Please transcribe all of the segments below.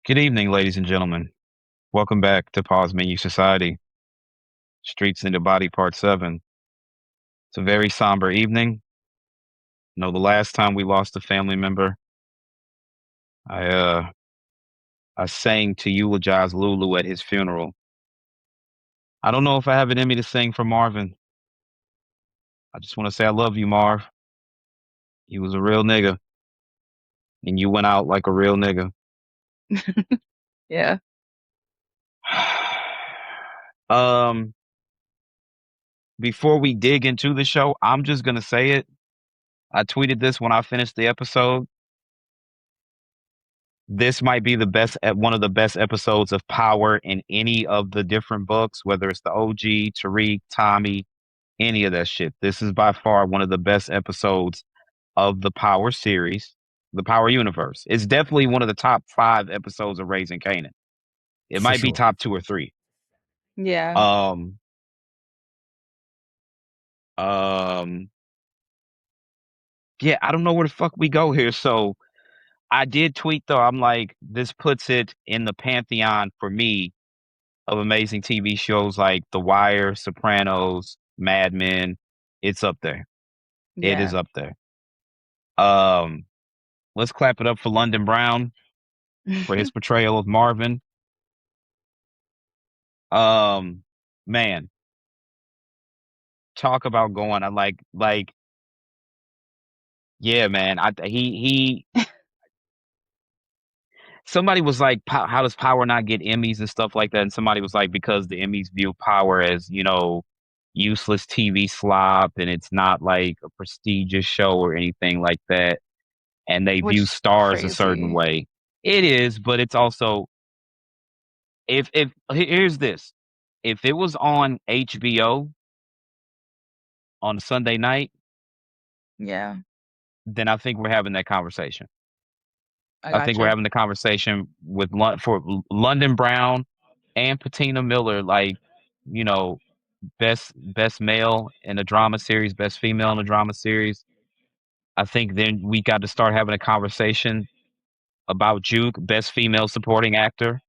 Good evening, ladies and gentlemen. Welcome back to Pause Menu Society, Streets into Body Part 7. It's a very somber evening. The last time we lost a family member, I uh I sang to eulogize Lulu at his funeral. I don't know if I have it in me to sing for Marvin. I just want to say I love you, Marv. You was a real nigga, and you went out like a real nigga. Yeah. um, Before we dig into the show, I'm just gonna say it. I tweeted this when I finished the episode. This might be one of the best episodes of Power in any of the different books, whether it's the OG, Tariq, Tommy, any of that shit. This is by far one of the best episodes of the Power series, the Power universe. It's definitely one of the top five episodes of Raising Kanan. It For might be sure. top two or three. Yeah. Um, um, yeah, I don't know where the fuck we go here. So I did tweet though. I'm like, this puts it in the pantheon for me of amazing TV shows like The Wire, Sopranos, Mad Men. It's up there. It is Yeah. up there. Um, let's clap it up for London Brown for his portrayal of Marvin. Um, Man, talk about going. I like, yeah, man. He. Somebody was like, how does Power not get Emmys and stuff like that? And somebody was like, because the Emmys view Power as useless TV slop, and it's not like a prestigious show or anything like that. And they view Which stars a certain crazy. way. It is, but it's also if here's this. If it was on HBO on Sunday night, Yeah. then I think we're having that conversation. I I think we're gotcha. having the conversation with for London Brown and Patina Miller, like, you know, best male in a drama series, best female in a drama series. I think then we got to start having a conversation about Juke, best female supporting actor.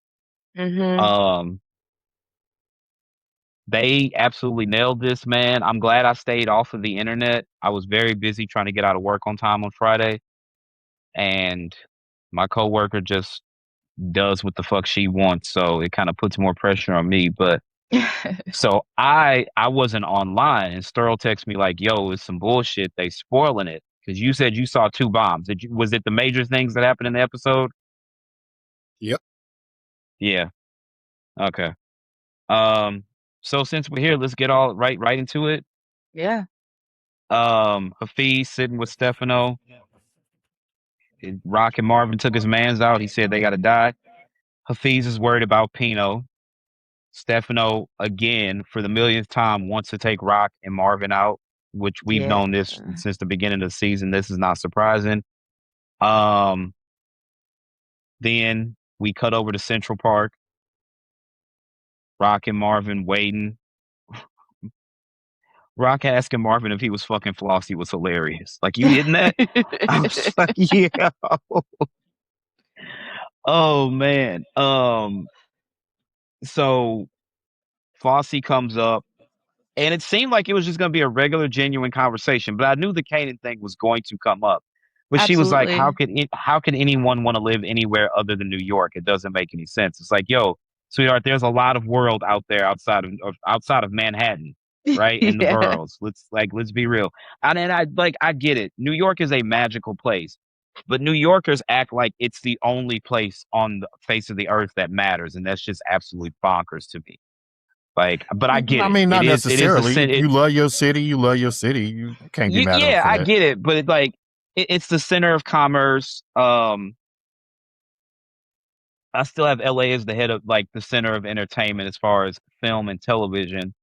Mhm. Um, They absolutely nailed this, man. I'm glad I stayed off of the internet. I was very busy trying to get out of work on time on Friday, and my coworker just does what the fuck she wants, so it kind of puts more pressure on me. But so I wasn't online, and Sterl texted me like, "Yo, it's some bullshit. They spoiling it because you said you saw two bombs. Was it the major things that happened in the episode?" Yep. Yeah. Okay. Um. So since we're here, let's get all right into it. Yeah. Hafiz sitting with Stefano. Rock and Marvin took his mans out. He said they got to die. Hafiz is worried about Pino. Stefano, again, for the millionth time, wants to take Rock and Marvin out, which we've Yeah. known this since the beginning of the season. This is not surprising. Um, then we cut over to Central Park. Rock and Marvin waiting. Rock asking Marvin if he was fucking Flossie was hilarious. Like, you getting that? I was like, yeah. Oh man. So Flossie comes up, and it seemed like it was just going to be a regular, genuine conversation. But I knew the Kanan thing was going to come up. But she was like, Absolutely. how can anyone want to live anywhere other than New York? It doesn't make any sense." It's like, yo, sweetheart, there's a lot of world out there outside of Manhattan, right? In the Yeah. boroughs. Let's be real. And I get it. New York is a magical place. But New Yorkers act like it's the only place on the face of the earth that matters, and that's just absolutely bonkers to me. Like, but I get I it. mean, not It is the necessarily. center. You love your city. You love your city. You can't be mad at them Yeah, for I that. get it, but it's the center of commerce. I still have LA as the head of like the center of entertainment as far as film and television.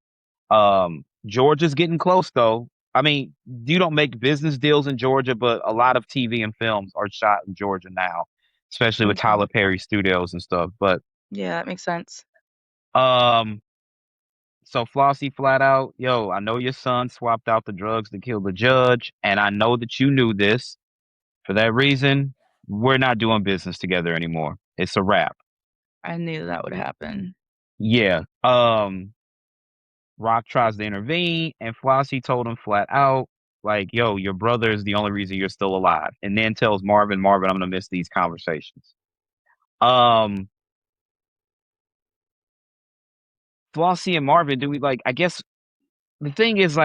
Georgia's getting close though. I mean, you don't make business deals in Georgia, but a lot of TV and films are shot in Georgia now, especially with Okay. Tyler Perry Studios and stuff. But Yeah, that makes sense. um, so Flossie flat out, yo, I know your son swapped out the drugs to kill the judge, and I know that you knew this. For that reason, we're not doing business together anymore. It's a wrap. I knew that would happen. Yeah. Rock tries to intervene, and Flossie told him flat out, like, yo, your brother is the only reason you're still alive. And then tells Marvin, I'm gonna miss these conversations. Flossie and Marvin, do we I guess the thing is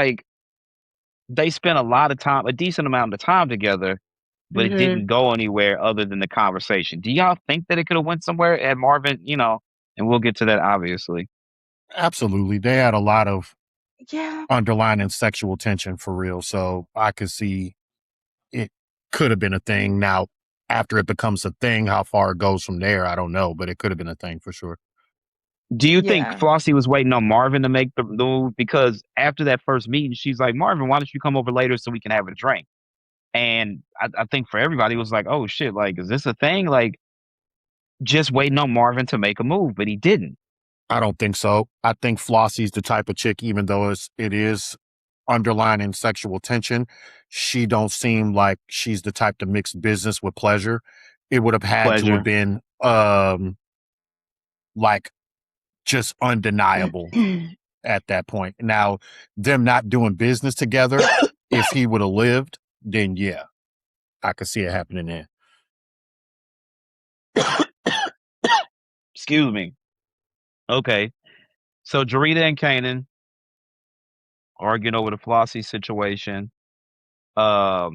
they spent a decent amount of time together, but it didn't go anywhere other than the conversation. Do y'all think that it could have went somewhere at Marvin, and we'll get to that obviously. Absolutely. They had a lot of Yeah. underlying sexual tension for real. So I could see it could have been a thing. Now, after it becomes a thing, how far it goes from there, I don't know, but it could have been a thing for sure. Do you think Yeah. Flossie was waiting on Marvin to make the move? Because after that first meeting, she's like, Marvin, why don't you come over later so we can have a drink? And I think for everybody, it was like, oh shit, is this a thing? Just waiting on Marvin to make a move, but he didn't. I don't think so. I think Flossie's the type of chick, even though it is underlining sexual tension, she don't seem like she's the type to mix business with pleasure. It would have had to have been like just undeniable at that point. Now, them not doing business together, if he would have lived, then yeah, I could see it happening there. Excuse me. Okay. So Jarita and Kanan arguing over the Flossie situation. Jarita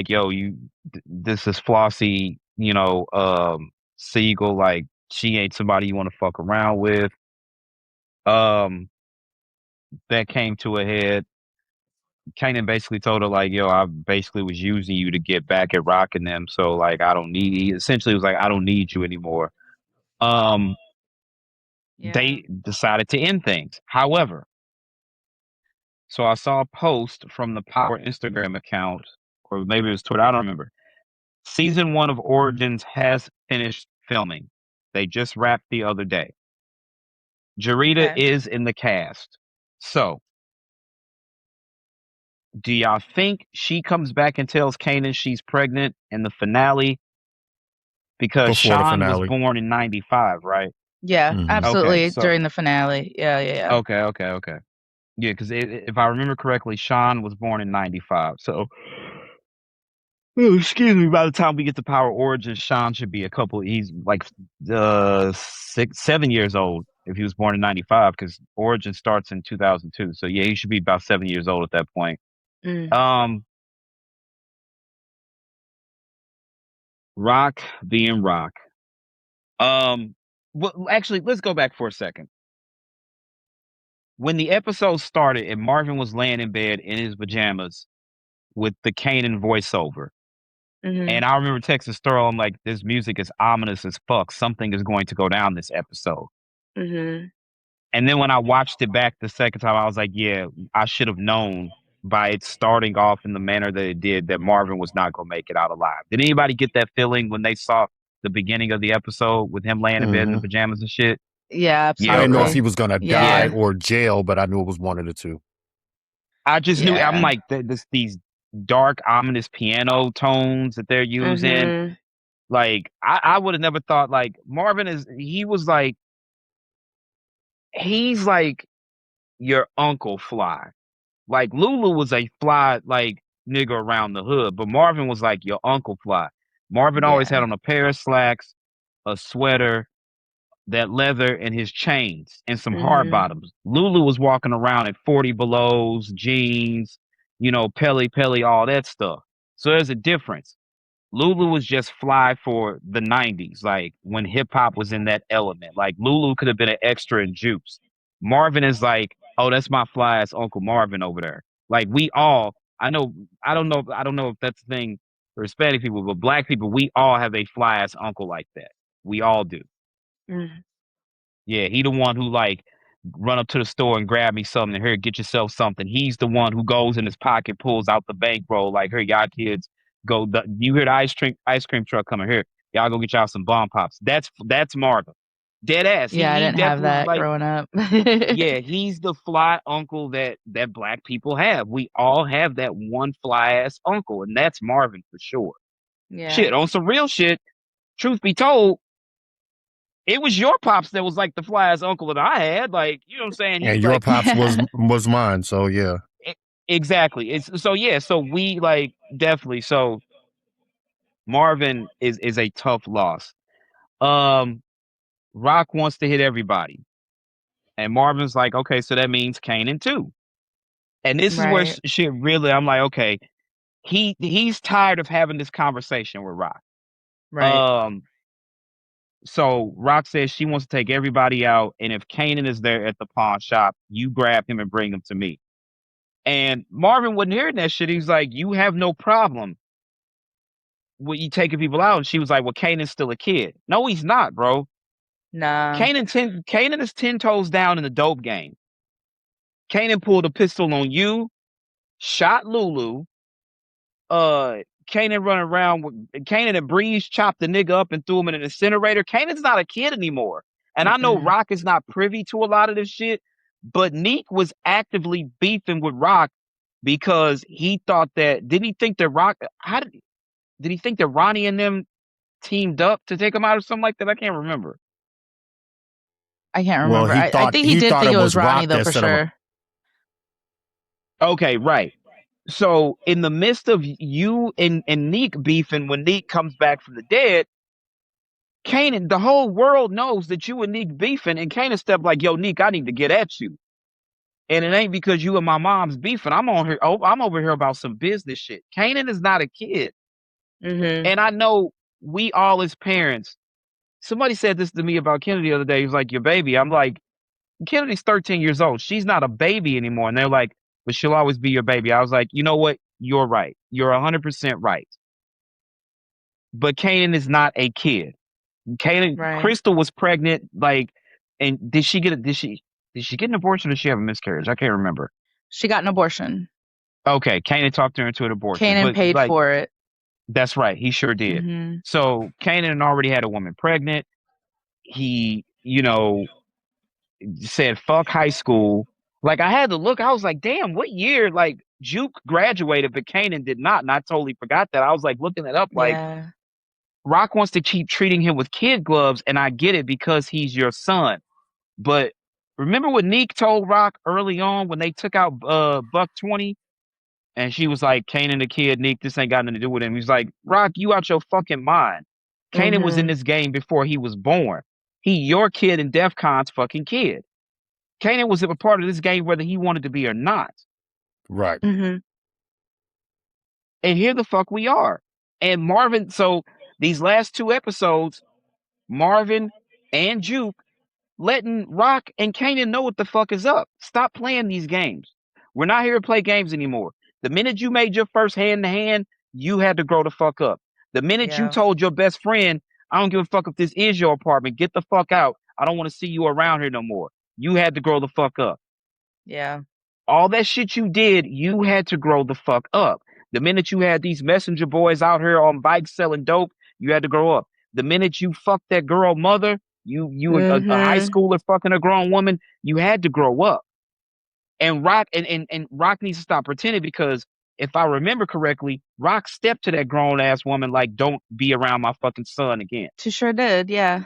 yo, this is Flossie, Siegel, she ain't somebody you want to fuck around with. That came to a head. Kanan basically told her yo, I basically was using you to get back at Rock and them, so I don't need. He essentially was I don't need you anymore. They decided to end things. However, so I saw a post from the Power Instagram account, or maybe it was Twitter. I don't remember. Season 1 of Origins has finished filming. They just wrapped the other day. Jarita is in the cast. So, do y'all think she comes back and tells Kanan she's pregnant in the finale? Because Before the Sean was finale. born in 95, right? Yeah, absolutely. Okay, so, during the finale. Yeah. Okay. Yeah, because if I remember correctly, Sean was born in 95. So, excuse me, by the time we get to Power Origins, Sean should be he's 7 years old if he was born in 95, because Origin starts in 2002. So yeah, he should be about 7 years old at that point. Rock being Rock. Well, actually, let's go back for a second. When the episode started and Marvin was laying in bed in his pajamas with the Kanan voiceover, and I remember texting Sterl, I'm like, this music is ominous as fuck. Something is going to go down this episode. And then when I watched it back the second time, I was like, yeah, I should have known by it starting off in the manner that it did that Marvin was not going to make it out alive. Did anybody get that feeling when they saw the beginning of the episode with him laying in bed in the pajamas and shit? Yeah, absolutely. I didn't know if he was going to die or jail, but I knew it was one of the two. I just knew, I'm like, these dark, ominous piano tones that they're using. I would have never thought, Marvin he's like your Uncle Fly. Like Lulu was a fly, nigga around the hood, but Marvin was like your Uncle Fly. Marvin always had on a pair of slacks, a sweater, that leather, and his chains, and some hard bottoms. Lulu was walking around in 40 belows, jeans, Pelly, all that stuff. So there's a difference. Lulu was just fly for the 90s, when hip hop was in that element. Lulu could have been an extra in Jukes. Marvin is oh, that's my fly ass Uncle Marvin over there. We all, I don't know if that's the thing for Hispanic people, but Black people, we all have a fly ass uncle like that. We all do. Yeah, he the one who run up to the store and grab me something. Here, get yourself something. He's the one who goes in his pocket, pulls out the bankroll. Here, y'all kids, go. You hear the ice cream truck coming? Here, y'all go get y'all some bomb pops. That's Marvin. Dead ass. Yeah, I didn't have that growing up. Yeah, he's the fly uncle that Black people have. We all have that one fly ass uncle, and that's Marvin for sure. Yeah. Shit, on some real shit. Truth be told, It was your pops that was like the fly ass uncle that I had. Like, you know what I'm saying? He And your like pops was mine, so yeah. exactly. It's so yeah. So we like definitely. So Marvin is a tough loss. Um, Rock wants to hit everybody, and Marvin's like, okay, so that means Kanan too. And this is where Right. shit really. I'm like, okay, he's tired of having this conversation with Rock. Right. Um, so Rock says she wants to take everybody out, and if Kanan is there at the pawn shop, you grab him and bring him to me. And Marvin wasn't hearing that shit. He's like, you have no problem with you taking people out. And she was like, well, Kanan's still a kid. No, he's not, bro. Nah. Kanan is 10 toes down in the dope game. Kanan pulled a pistol on you, shot Lulu. Kanan running around with Kanan and Breeze chopped the nigga up and threw him in an incinerator. Kanan's not a kid anymore. And I know Mm-mm. Rock is not privy to a lot of this shit, but Neek was actively beefing with Rock because he thought that did he think that Rock did he think that Ronnie and them teamed up to take him out or something like that? I can't remember. I can't Well, remember. I think he did think it it was was Ronnie Rock though that for set him up. sure. Okay, right. So in the midst of you and Neek beefing, when Neek comes back from the dead, Kanan, the whole world knows that you and Neek beefing, and Kanan stepped like, "Yo, Neek, I need to get at you." And it ain't because you and my mom's beefing. I'm on here. Oh, I'm over here about some business shit. Kanan is not a kid, Mm-hmm. and I know we all as parents. Somebody said this to me about Kennedy the other day. He was like, "Your baby." I'm like, Kennedy's 13 years old. She's not a baby anymore. And they're like, but she'll always be your baby. I was like, you know what? You're right. You're 100% right. But Kanan is not a kid. Right. Crystal was pregnant. Like, and did she get an abortion or did she have a miscarriage? I can't remember. She got an abortion. Okay. Kanan talked her into an abortion. Kanan But paid like, for it. that's right. He sure did. Mm-hmm. So Kanan already had a woman pregnant. He, said fuck high school. Like I had to look, I was like, damn, what year? Like Juke graduated, but Kanan did not, and I totally forgot that. I was like looking it up, like Yeah. Rock wants to keep treating him with kid gloves, and I get it because he's your son. But remember what Neek told Rock early on when they took out Buck 20? And she was like, Kanan the kid, Neek, this ain't got nothing to do with him. He's like, Rock, you out your fucking mind. Kanan was in this game before he was born. He your kid and DEF CON's fucking kid. Kanan was a part of this game whether he wanted to be or not. Right. Mm-hmm. And here the fuck we are. And Marvin, so these last 2 episodes, Marvin and Juke letting Rock and Kanan know what the fuck is up. Stop playing these games. We're not here to play games anymore. The minute you made your first hand-to-hand, you had to grow the fuck up. The minute you told your best friend, I don't give a fuck if this is your apartment, get the fuck out. I don't want to see you around here no more. You had to grow the fuck up. Yeah. All that shit you did, you had to grow the fuck up. The minute you had these messenger boys out here on bikes selling dope, you had to grow up. The minute you fucked that girl mother, a high schooler fucking a grown woman, you had to grow up. And Rock and Rock needs to stop pretending because if I remember correctly, Rock stepped to that grown ass woman like, don't be around my fucking son again. She sure did, yeah.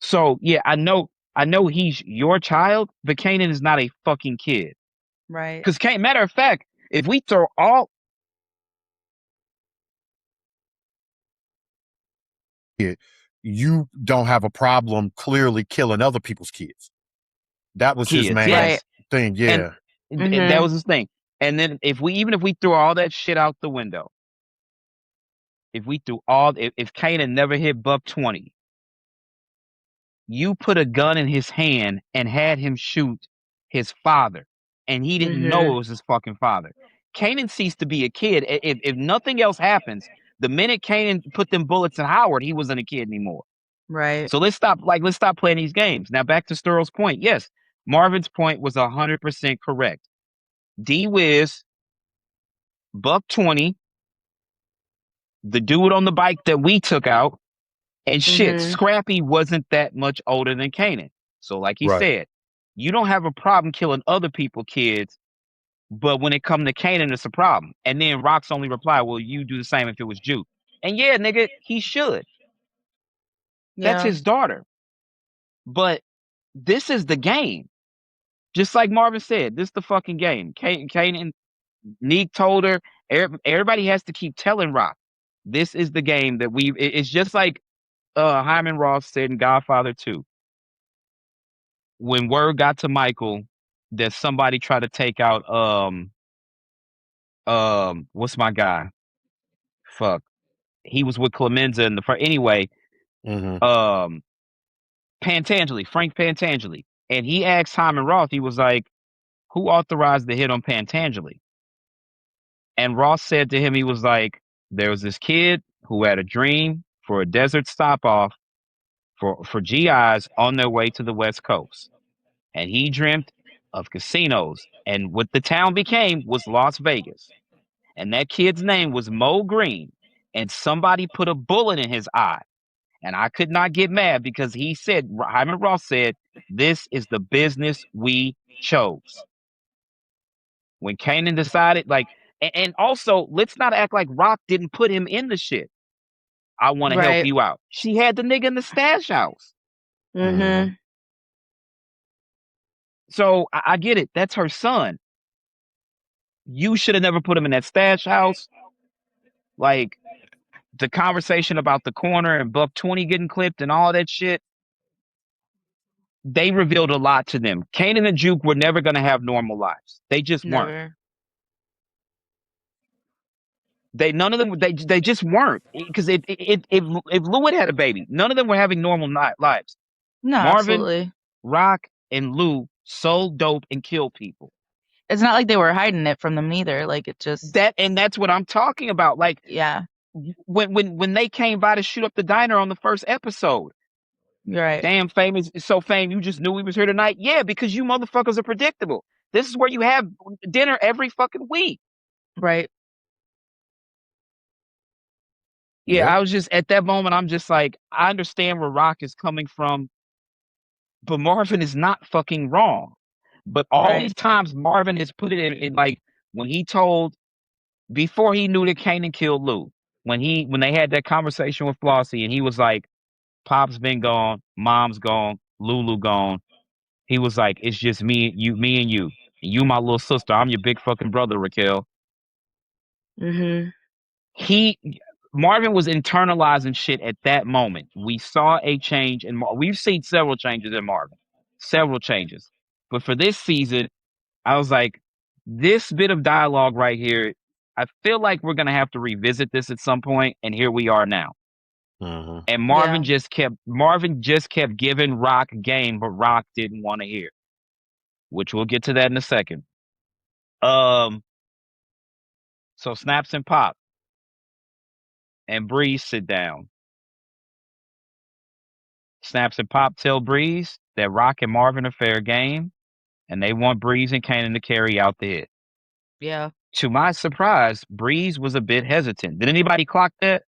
So yeah, I know he's your child, but Kanan is not a fucking kid. Right. Because matter of fact, if we throw all you don't have a problem clearly killing other people's kids. That was his kids, main yes. thing, yeah. And that was his thing. And then if we threw all that shit out the window, if Kanan never hit Buck 20, you put a gun in his hand and had him shoot his father, and he didn't know it was his fucking father. Kanan ceased to be a kid. If nothing else happens, the minute Kanan put them bullets in Howard, he wasn't a kid anymore. Right. So let's stop playing these games. Now back to Sterl's point. Yes, Marvin's point was 100% correct. D-Wiz, Buck 20, the dude on the bike that we took out, and shit, Scrappy wasn't that much older than Kanan. So like he said, you don't have a problem killing other people's kids, but when it come to Kanan, it's a problem. And then Rock's only reply, well, you do the same if it was Juke. And yeah, nigga, he should. That's his daughter. But this is the game. Just like Marvin said, this is the fucking game. Kanan, Neek told her, everybody has to keep telling Rock, this is the game that it's just like Hyman Roth said in Godfather 2. When word got to Michael that somebody tried to take out what's my guy? Fuck. He was with Clemenza in the first. Anyway, Mm-hmm. Frank Pantangeli. And he asked Hyman Roth, he was like, who authorized the hit on Pantangeli? And Ross said to him, he was like, there was this kid who had a dream for a desert stop off for GIs on their way to the West Coast. And he dreamt of casinos. And what the town became was Las Vegas. And that kid's name was Mo Green. And somebody put a bullet in his eye. And I could not get mad because he said, Hyman Ross said, this is the business we chose. When Kanan decided, like, and also, let's not act like Rock didn't put him in the shit. I want to help Right. you out. She had the nigga in the stash house. Mm-hmm. So I get it. That's her son. You should have never put him in that stash house. Like, the conversation about the corner and Buck 20 getting clipped and all that shit, they revealed a lot to them. Kanan and Juke were never going to have normal lives. They just weren't. Never. None of them. They just weren't, because if Lou had a baby, none of them were having normal lives. No, Marvin, absolutely. Rock, and Lou sold dope and killed people. It's not like they were hiding it from them either. Like, it just That's what I'm talking about. Like, yeah. When they came by to shoot up the diner on the first episode, Right. damn, Fame is so Fame, you just knew we was here tonight. Yeah, because you motherfuckers are predictable. This is where you have dinner every fucking week. Right. Yeah, Yep. I was just at that moment, I'm just like, I understand where Rock is coming from, but Marvin is not fucking wrong. But all Right. these times Marvin has put it in like when he told, before he knew that Kanan killed Lou, when they had that conversation with Flossie and he was like, Pop's been gone, Mom's gone, Lulu gone. He was like, it's just me and you. And you my little sister. I'm your big fucking brother, Raquel. Mm-hmm. Marvin was internalizing shit at that moment. We saw a change in we've seen several changes in Marvin. Several changes. But for this season, I was like, this bit of dialogue right here, I feel like we're gonna have to revisit this at some point, and here we are now. Mm-hmm. And Yeah. Marvin just kept giving Rock game, but Rock didn't want to hear. Which we'll get to that in a second. So Snaps and Pop and Breeze sit down. Snaps and Pop tell Breeze that Rock and Marvin are fair game, and they want Breeze and Kanan to carry out the hit. Yeah. To my surprise, Breeze was a bit hesitant. Did anybody clock that?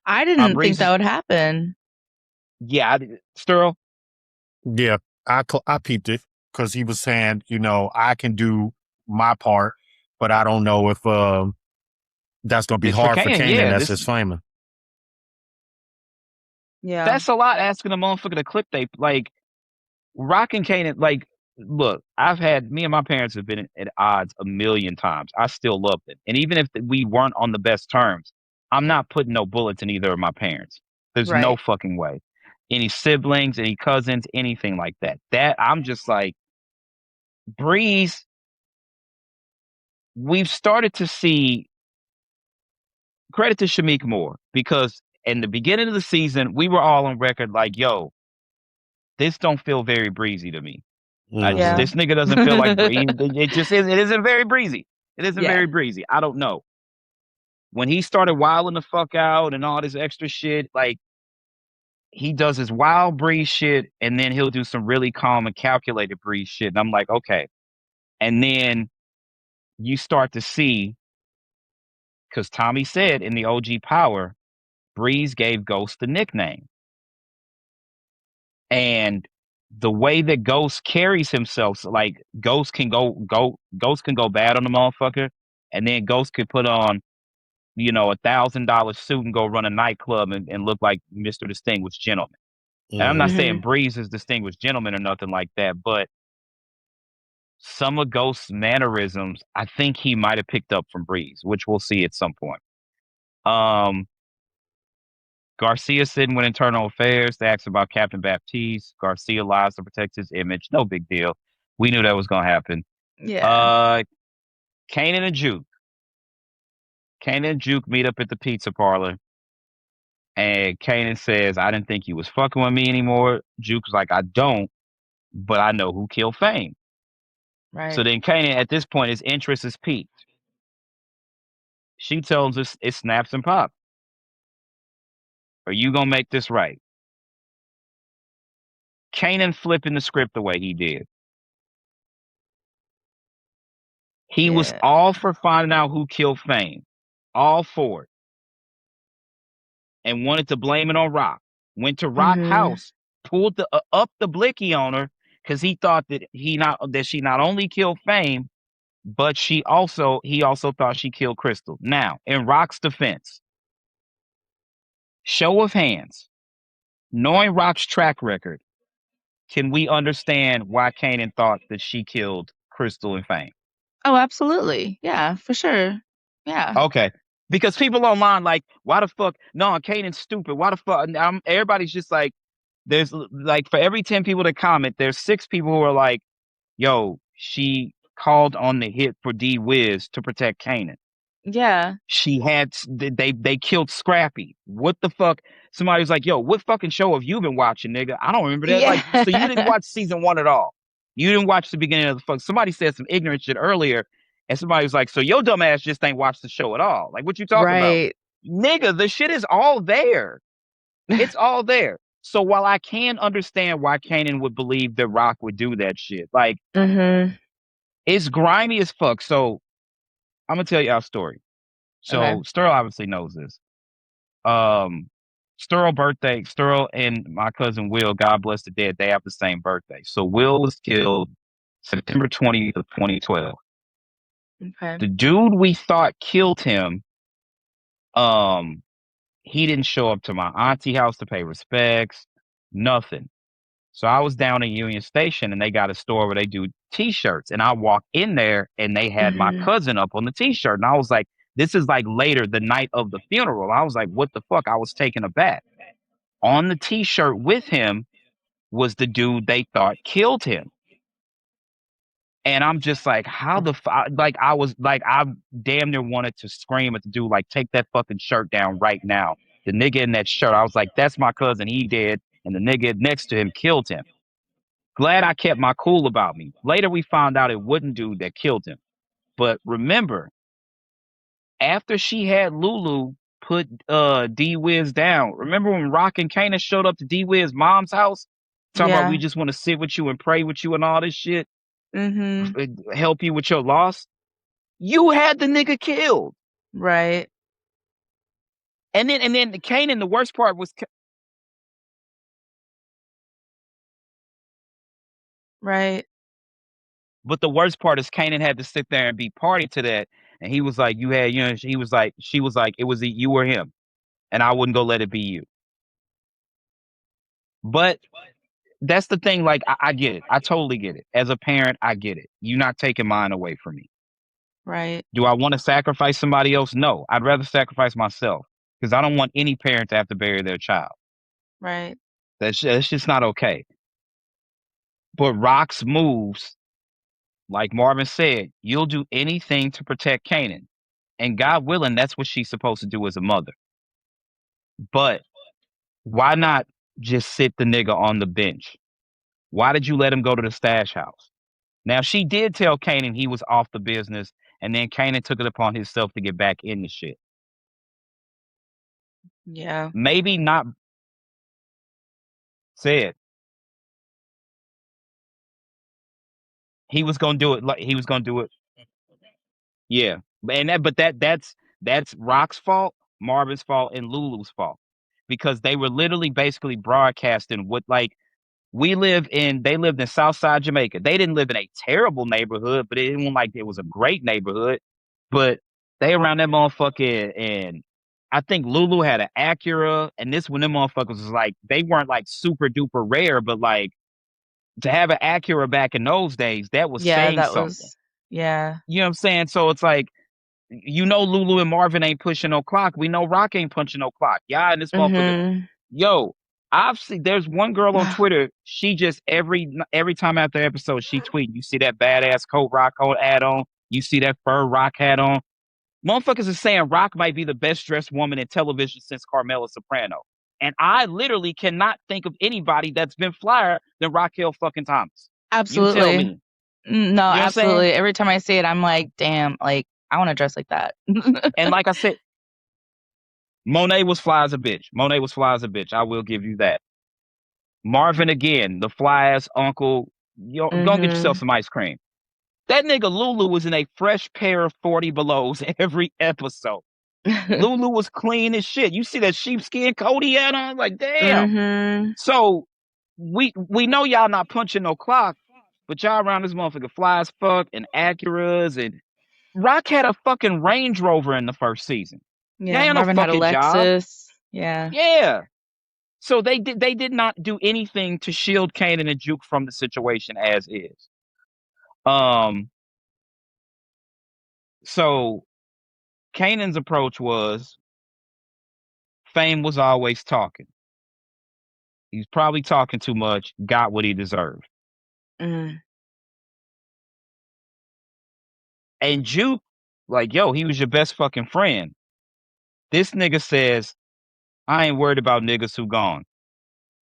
I didn't think Breeze that would happen. Yeah, Sterl? Yeah, I peeped it because he was saying, I can do my part, but I don't know if that's going to be It's for hard for Kanan, Kanan. yeah, That's his flamer. Yeah. That's a lot asking a motherfucker to clip they like Rock and Kanan. Like, look, me and my parents have been at odds a million times. I still love them, and even if we weren't on the best terms, I'm not putting no bullets in either of my parents. There's no Right. fucking way. Any siblings, any cousins, anything like that. That I'm just like, Breeze. We've started to see, credit to Shamik Moore, because in the beginning of the season, we were all on record like, yo, this don't feel very breezy to me. Mm-hmm. This nigga doesn't feel like breezy. It just is. It isn't very breezy. It isn't Yeah. very breezy. I don't know. When he started wilding the fuck out and all this extra shit, like, he does his wild breeze shit, and then he'll do some really calm and calculated breeze shit. And I'm like, okay. And then you start to see, because Tommy said in the OG Power, Breeze gave Ghost the nickname. And the way that Ghost carries himself, so like Ghost can go bad on the motherfucker, and then Ghost could put on, $1,000 suit and go run a nightclub and look like Mr. Distinguished Gentleman. And I'm not Mhm. saying Mhm. Breeze is distinguished gentleman or nothing like that, but some of Ghost's mannerisms, I think he might have picked up from Breeze, which we'll see at some point. Um, Garcia sitting with internal affairs. They asked about Captain Baptiste. Garcia lies to protect his image. No big deal. We knew that was gonna happen. Yeah. Uh, Kanan and Juke. Kanan and Juke meet up at the pizza parlor, and Kanan says, "I didn't think you was fucking with me anymore." Juke's like, "I don't, but I know who killed Fame." So Right. then Kanan, at this point, his interest is piqued. She tells us it snaps and pop. Are you gonna make this right? Kanan flipping the script the way he did. He was Yeah. all for finding out who killed Fame, all for it, and wanted to blame it on Rock. Went to Rock Mhm. house, pulled the up the blicky on her because he thought that she not only killed Fame, but he also thought she killed Crystal. Now, in Rock's defense, show of hands, knowing Rock's track record, can we understand why Kanan thought that she killed Crystal and Fame? Oh, absolutely. Yeah, for sure. Yeah. Okay. Because people online like, why the fuck? No, Kanan's stupid. Why the fuck? And everybody's just like, there's like for every 10 people that comment, there's 6 people who are like, yo, she called on the hit for D Wiz to protect Kanan. Yeah. She had they killed Scrappy. What the fuck? Somebody was like, "Yo, what fucking show have you been watching, nigga?" I don't remember that. Like, so you didn't Yeah. watch season 1 at all. You didn't watch the beginning of the fuck. Somebody said some ignorant shit earlier, and somebody was like, "So your dumb ass just ain't watched the show at all." Like, what you talking about, Right. nigga? The shit is all there. It's all there. So while I can understand why Kanan would believe that Rock would do that shit, like Mhm. it's grimy as fuck. So I'm gonna tell you our story. Okay. So Sterl obviously knows this. Um, Sterl and my cousin Will, God bless the dead, they have the same birthday. So Will was killed September 20th of 2012. Okay. The dude we thought killed him, um, he didn't show up to my auntie house to pay respects, nothing. So I was down in Union Station and they got a store where they do t-shirts. And I walked in there and they had my Mhm. cousin up on the t-shirt. And I was like, this is like later the night of the funeral. I was like, what the fuck? I was taken aback. On the t-shirt with him was the dude they thought killed him. And I'm just like, how the fuck? Like, I was like, I damn near wanted to scream at the dude, like, take that fucking shirt down right now. The nigga in that shirt, I was like, that's my cousin. He dead. And the nigga next to him killed him. Glad I kept my cool about me. Later, we found out it wasn't dude that killed him. But remember, after she had Lulu put D Wiz down, remember when Rock and Kanan showed up to D Wiz mom's house? Talking about we Yeah. just want to sit with you and pray with you and all this shit, Mhm. help you with your loss. You had the nigga killed. Right. And then Kanan, the worst part was Right. but the worst part is Kanan had to sit there and be party to that. And he was like, you had, he was like, she was like, it was you or him. And I wouldn't go let it be you. But that's the thing. Like, I get it. I totally get it. As a parent, I get it. You're not taking mine away from me. Right. Do I want to sacrifice somebody else? No. I'd rather sacrifice myself because I don't want any parent to have to bury their child. Right. That's just not okay. But Rock's moves, like Marvin said, you'll do anything to protect Kanan. And God willing, that's what she's supposed to do as a mother. But why not just sit the nigga on the bench? Why did you let him go to the stash house? Now, she did tell Kanan he was off the business, and then Kanan took it upon himself to get back in the shit. Yeah. Maybe not said he was gonna do it like he was gonna do it. Yeah. And that's Rock's fault, Marvin's fault, and Lulu's fault. Because they were literally basically broadcasting what like they lived in Southside Jamaica. They didn't live in a terrible neighborhood, but it wasn't like it was a great neighborhood. But they around that motherfucker and I think Lulu had an Acura, and this one, them motherfuckers was like, they weren't like super duper rare, but like to have an Acura back in those days, that was Yeah, saying that something. was yeah. You know what I'm saying? So it's like, Lulu and Marvin ain't pushing no clock. We know Rock ain't punching no clock. Y'all and this motherfucker. Mhm. Yo, I've seen. There's one girl on Twitter. She just every time after episode, she tweet. You see that badass coat Rock had on. You see that fur Rock had on. Motherfuckers is saying Rock might be the best dressed woman in television since Carmela Soprano. And I literally cannot think of anybody that's been flyer than Raquel fucking Thomas. You tell Absolutely. me. No, You know what I'm saying? absolutely. Every time I see it, I'm like, damn, like I want to dress like that. And like I said, Monet was fly as a bitch. Monet was fly as a bitch. I will give you that. Marvin again, the fly ass uncle. Go get yourself Mhm. some ice cream. That nigga Lulu was in a fresh pair of 40 belows every episode. Lulu was clean as shit. You see that sheepskin coat he had on? Like, damn. Mhm. So we know y'all not punching no clock, but y'all around this motherfucker fly as fuck and Acuras and Rock had a fucking Range Rover in the first season. Y'all Yeah, ain't no Marvin had a fucking job. Lexus. Yeah. Yeah. So they did not do anything to shield Kanan and Juke from the situation as is. Um so Kanan's approach was Fame was always talking. He's probably talking too much, got what he deserved. Mm. And Juke, like, yo, he was your best fucking friend. This nigga says, I ain't worried about niggas who gone.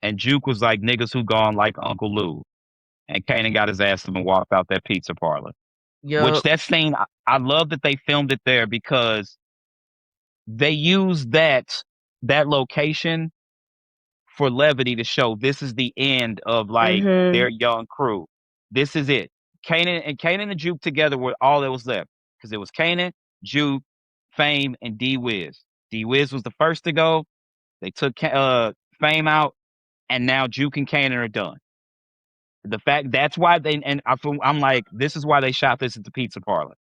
And Juke was like, niggas who gone like Uncle Lou. And Kanan got his ass up and walked out that pizza parlor. Which Yup. that scene, I love that they filmed it there because they used that location for levity to show this is the end of like their Mhm. young crew. This is it. Kanan and Juke together were all that was left. Because it was Kanan, Juke, Fame, and D Wiz. D Wiz was the first to go. They took Fame out, and now Juke and Kanan are done. The fact that's why I'm like, this is why they shot this at the pizza parlor.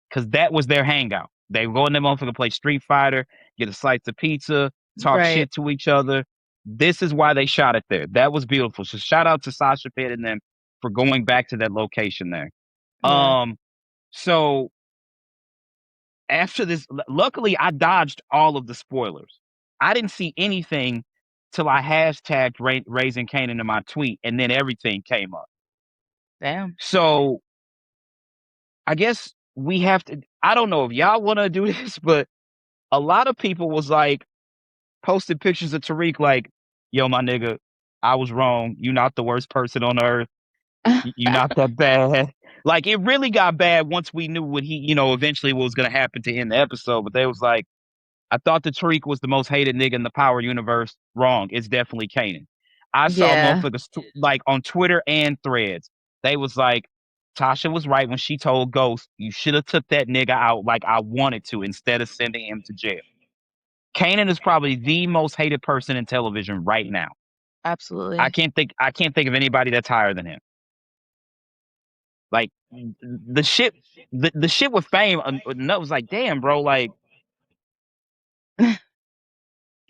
Because that was their hangout. They go in there motherfucker play Street Fighter, get a slice of pizza, talk Right. shit to each other. This is why they shot it there. That was beautiful. So shout out to Sasha Pitt and them for going back to that location there. Yeah. So after this, luckily I dodged all of the spoilers. I didn't see anything till I hashtagged Raising Kanan in my tweet, and then everything came up. Damn. So I guess we have to. I don't know if y'all want to do this, but a lot of people was like posted pictures of Tariq like, "Yo, my nigga, I was wrong. You not the worst person on earth. You not that bad." Like it really got bad once we knew what he, eventually what was gonna happen to end the episode. But they was like, "I thought the Tariq was the most hated nigga in the Power universe." Wrong. It's definitely Kanan. I saw Yeah. motherfuckers like on Twitter and Threads. They was like, Tasha was right when she told Ghost, you should have took that nigga out like I wanted to instead of sending him to jail. Kanan is probably the most hated person in television right now. I Absolutely. can't think of anybody that's higher than him. Like the shit the shit with Fame was like, damn, bro, like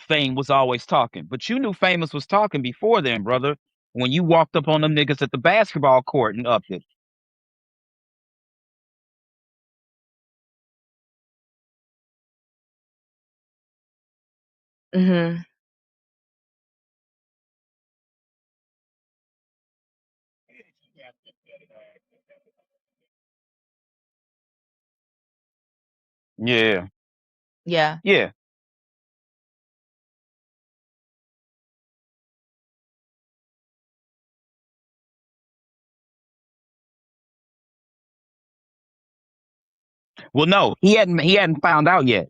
Fame was always talking. But you knew Famous was talking before then, brother. When you walked up on them niggas at the basketball court and upped it. Mhm. Yeah. Yeah. Yeah. Well, no, he hadn't found out yet.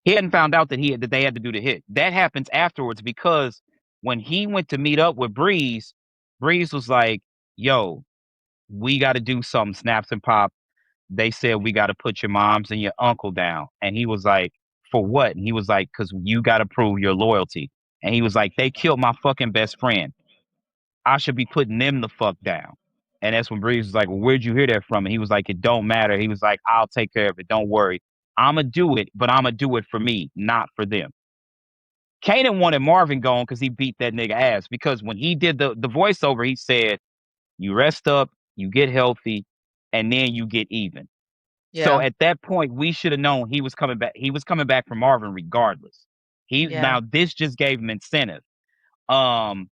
He hadn't found out that they had to do the hit. That happens afterwards because when he went to meet up with Breeze, Breeze was like, "Yo, we got to do something." Snaps and Pop. They said we got to put your moms and your uncle down, and he was like, "For what?" And he was like, "Cause you got to prove your loyalty." And he was like, "They killed my fucking best friend. I should be putting them the fuck down." And that's when Breeze was like, "Well, where'd you hear that from?" And he was like, "It don't matter." He was like, "I'll take care of it. Don't worry." I'ma do it, but I'ma do it for me, not for them. Kanan wanted Marvin gone because he beat that nigga ass. Because when he did the voiceover, he said, "You rest up, you get healthy, and then you get even." So Yeah. at that point, we should have known he was coming back. He was coming back for Marvin regardless. Yeah. Now this just gave him incentive. Um,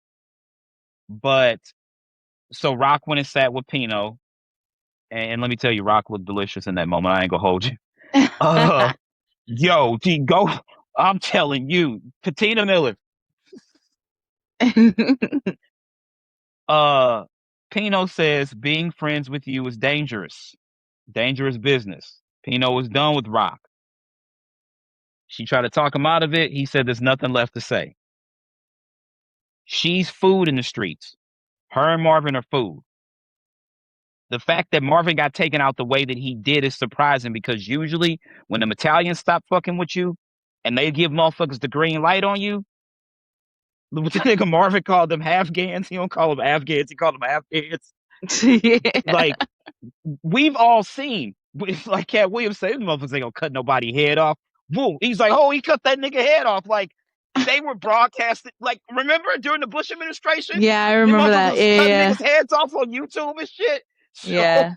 but so Rock went and sat with Pino, and let me tell you, Rock looked delicious in that moment. I ain't gonna hold you. Uh, yo, G, go. I'm telling you, Patina Miller. Uh, Pino says being friends with you is dangerous, dangerous business. Pino was done with Rock. She tried to talk him out of it. He said there's nothing left to say. She's food in the streets. Her and Marvin are food. The fact that Marvin got taken out the way that he did is surprising because usually when the Italians stop fucking with you and they give motherfuckers the green light on you, what the nigga Marvin called them Afghans. He don't call them Afghans. He called them Afghans. Yeah. Like, we've all seen, it's like Cat Williams said, "These motherfuckers ain't gonna cut nobody head off." Woo. He's like, "Oh, he cut that nigga head off." Like, they were broadcasting. Like, remember during the Bush administration? Yeah, I Them remember motherfuckers that. was Yeah, cutting yeah. niggas' heads off on YouTube and shit. So Yeah.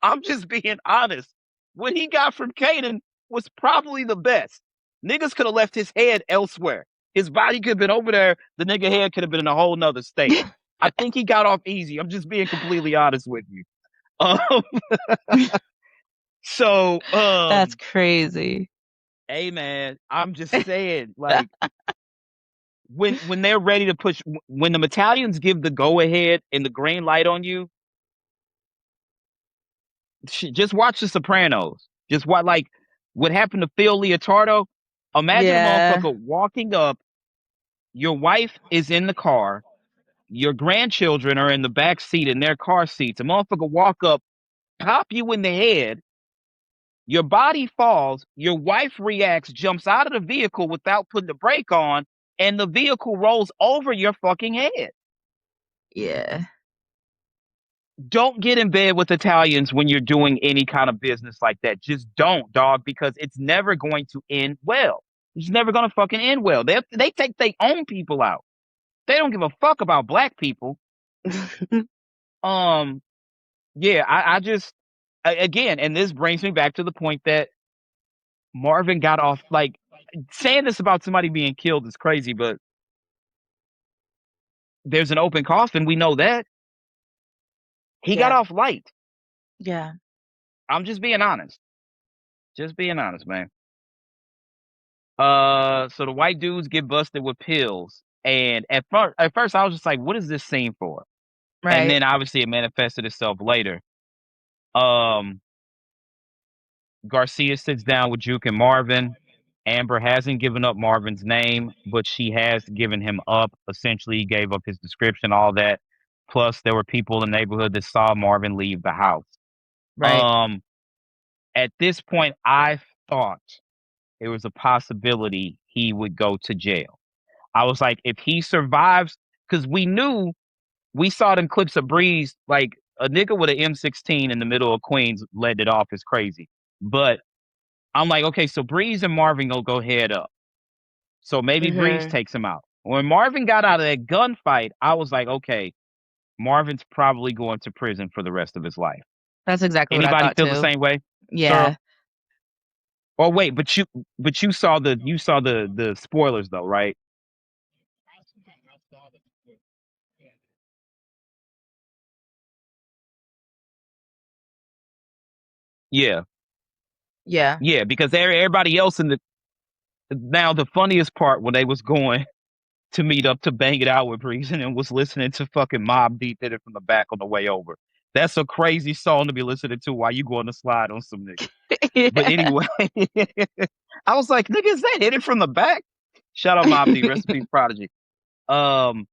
I'm just being honest. What he got from Kanan was probably the best. Niggas could have left his head elsewhere. His body could have been over there. The nigga head could have been in a whole nother state. I think he got off easy. I'm just being completely honest with you. Um, so, That's crazy. hey man, I'm just saying, like, when they're ready to push, when the Italians give the go ahead and the green light on you, just watch The Sopranos. Just what happened to Phil Leotardo. Imagine a Yeah. motherfucker walking up. Your wife is in the car. Your grandchildren are in the back seat in their car seats. A motherfucker walk up, pop you in the head. Your body falls. Your wife reacts, jumps out of the vehicle without putting the brake on, and the vehicle rolls over your fucking head. Yeah. Don't get in bed with Italians when you're doing any kind of business like that. Just don't, dog, because it's never going to end well. It's never going to fucking end well. They take their own people out. They don't give a fuck about black people. Um, yeah, I just again, and this brings me back to the point that Marvin got off. Like, saying this about somebody being killed is crazy, but there's an open coffin. We know that he got Yeah. off light. Yeah. I'm just being honest. Just being honest, man. So the white dudes get busted with pills, and at first I was just like, "What is this scene for?" And Right. then obviously it manifested itself later. Um, Garcia sits down with Juke and Marvin. Amber hasn't given up Marvin's name, but she has given him up. Essentially, he gave up his description, all that. Plus, there were people in the neighborhood that saw Marvin leave the house. Right. Um, at this point, I thought there was a possibility he would go to jail. I was like, if he survives, because we saw them clips of Breeze, like a nigga with an M16 in the middle of Queens let it off is crazy. But I'm like, okay, so Breeze and Marvin will go head up. So maybe Breeze Mhm. takes him out. When Marvin got out of that gunfight, I was like, okay, Marvin's probably going to prison for the rest of his life. That's exactly what I Anybody thought feel the too. same way, sir? Yeah. Oh wait, but you saw the spoilers though, right? Yeah, Yeah. yeah, because everybody else in the now the funniest part when they was going to meet up to bang it out with Breeze and was listening to fucking Mob Deep hit it from the back on the way over. That's a crazy song to be listening to while you go on the slide on some niggas. But Yeah. anyway, I was like, nigga, is that hit it from the back? Shout out Mob D, rest in peace, Prodigy. Um,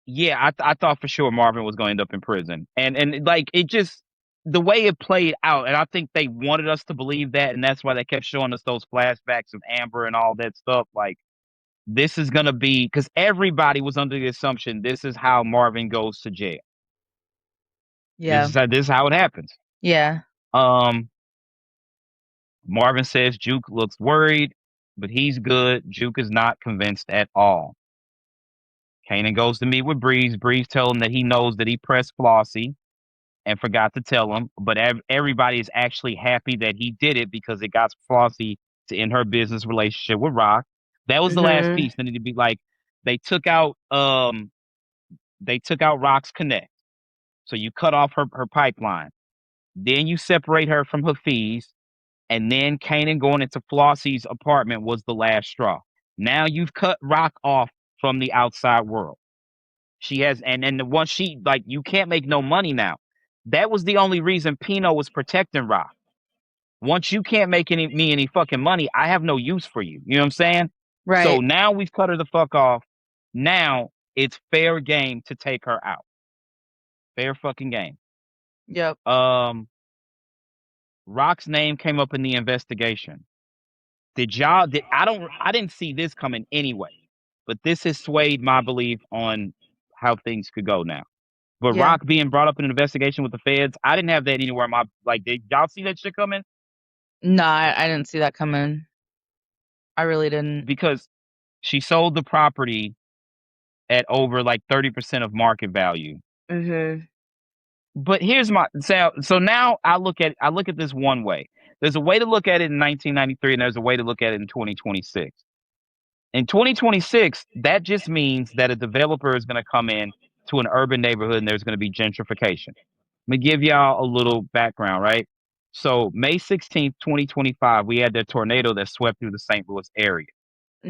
yeah, I thought for sure Marvin was going to end up in prison, and like it just the way it played out, and I think they wanted us to believe that, and that's why they kept showing us those flashbacks of Amber and all that stuff. Like this is gonna be because everybody was under the assumption this is how Marvin goes to jail. Yeah. This is how it happens. Yeah. Um, Marvin says Juke looks worried, but he's good. Juke is not convinced at all. Kanan goes to meet with Breeze. Breeze tells him that he knows that he pressed Flossie and forgot to tell him, but everybody is actually happy that he did it because it got Flossie to end her business relationship with Rock. That was the last Mhm. piece. Then it'd be like they took out Rock's connect. So you cut off her pipeline. Then you separate her from Hafiz, and then Kanan going into Flossie's apartment was the last straw. Now you've cut Rock off from the outside world. She has, and then the one she like, you can't make no money now. That was the only reason Pino was protecting Rock. Once you can't make any fucking money, I have no use for you. You know what I'm saying? So Right. now we've cut her the fuck off. Now it's fair game to take her out. Fair fucking game. Yep. Um, Rock's name came up in the investigation. I didn't see this coming anyway, but this has swayed my belief on how things could go now. But Yeah. Rock being brought up in an investigation with the feds, I didn't have that anywhere. Did y'all see that shit coming? No, I didn't see that coming. I really didn't. Because she sold the property at over like 30% of market value. Mhm. But here's my so now I look at this one way. There's a way to look at it in 1993, and there's a way to look at it in 2026. In 2026, that just means that a developer is going to come in to an urban neighborhood and there's going to be gentrification. Let me give y'all a little background, right? So, May 16th, 2025, we had that tornado that swept through the St. Louis area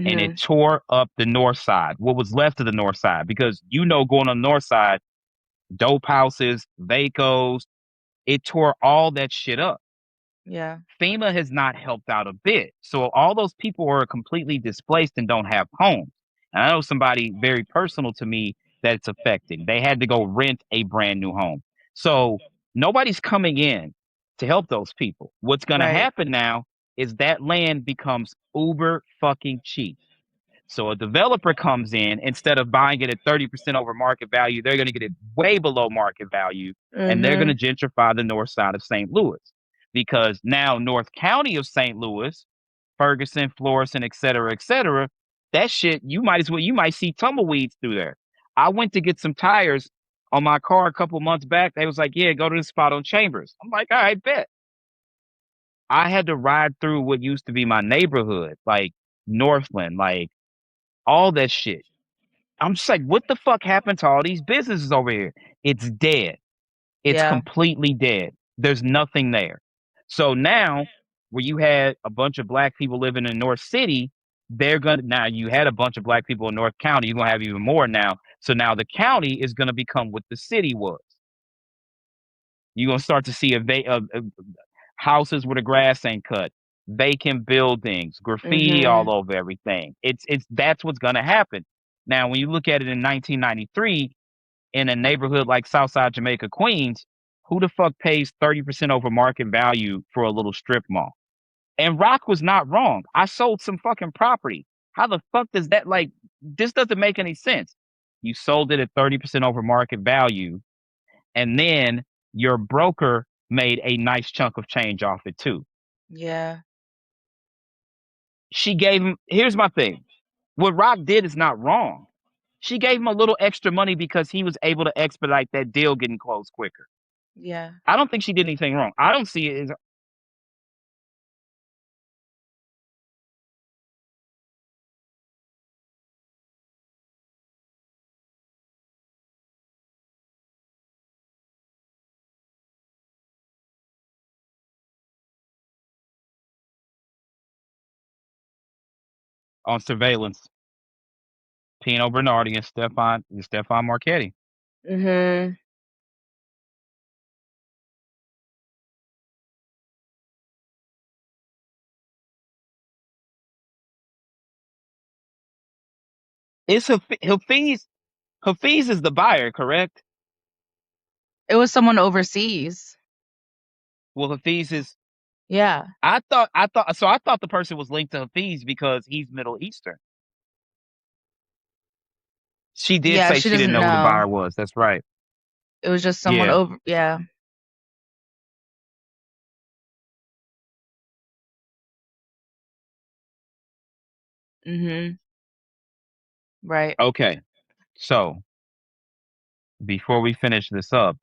and it Mhm. tore up the north side, what was left of the north side, because going on the north side, dope houses, vacos, it tore all that shit up. Yeah. FEMA has not helped out a bit. So all those people are completely displaced and don't have homes. And I know somebody very personal to me that it's affecting. They had to go rent a brand new home. So nobody's coming in to help those people. What's going to Right. happen now is that land becomes uber fucking cheap. So a developer comes in, instead of buying it at 30% over market value, they're going to get it way below market value, and they're going to Mhm. gentrify the north side of St. Louis. Because now North County of St. Louis, Ferguson, Florissant, et cetera, that shit, you might see tumbleweeds through there. I went to get some tires on my car a couple months back. They was like, yeah, go to the spot on Chambers. I'm like, all right, bet. I had to ride through what used to be my neighborhood, like Northland, like all that shit. I'm just like, what the fuck happened to all these businesses over here? It's dead. It's Yeah. completely dead. There's nothing there. So now, where you had a bunch of black people living in North City, now you had a bunch of black people in North County, you're gonna have even more now. So now the county is gonna become what the city was. You're gonna start to see houses where the grass ain't cut, vacant buildings, graffiti all Mhm. over everything. It's That's what's gonna happen. Now, when you look at it in 1993, in a neighborhood like Southside Jamaica, Queens, who the fuck pays 30% over market value for a little strip mall? And Rock was not wrong. I sold some fucking property. How the fuck does that, like, this doesn't make any sense. You sold it at 30% over market value, and then your broker made a nice chunk of change off it too. Yeah. She gave him, here's my thing. What Rock did is not wrong. She gave him a little extra money because he was able to expedite that deal getting closed quicker. Yeah. I don't think she did anything wrong. I don't see it as on surveillance. Pino Bernardi and Stefan Marchetti. Mhm. It's Hafiz is the buyer, correct? It was someone overseas. Well, Hafiz is. Yeah. I thought the person was linked to Hafiz because he's Middle Eastern. She did Yeah, say she she didn't doesn't know who the know. buyer was. That's right. It was just someone Yeah. over, yeah. Mhm. Right. Okay, so before we finish this up,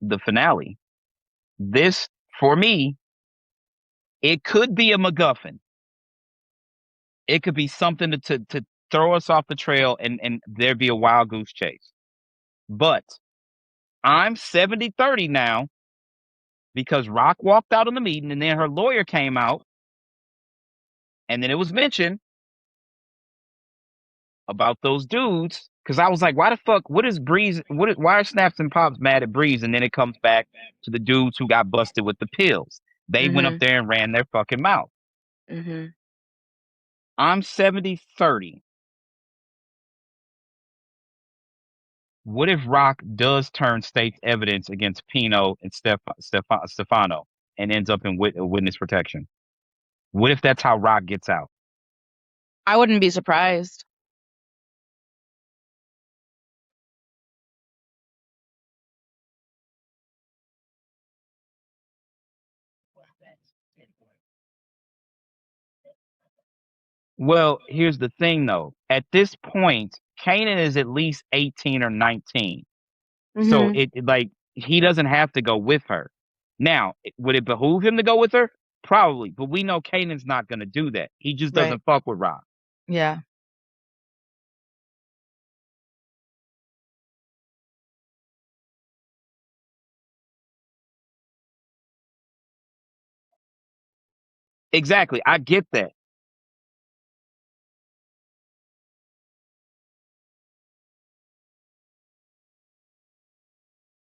the finale. This, for me, it could be a MacGuffin. It could be something to throw us off the trail and there be a wild goose chase. But I'm 70-30 now because Rock walked out of the meeting and then her lawyer came out and then it was mentioned about those dudes. Cause I was like, why the fuck, what is Breeze, why are Snaps and Pops mad at Breeze? And then it comes back to the dudes who got busted with the pills. They went up Mhm. there and ran their fucking mouth. Mhm. I'm 70-30. What if Rock does turn state's evidence against Pino and Stefano and ends up in witness protection? What if that's how Rock gets out? I wouldn't be surprised. Well, here's the thing though. At this point, Kanan is at least 18 or 19. So Mhm. like he doesn't have to go with her. Now, would it behoove him to go with her? Probably, but we know Kanan's not going to do that. He just Right. doesn't fuck with Rock. Yeah. Exactly. I get that.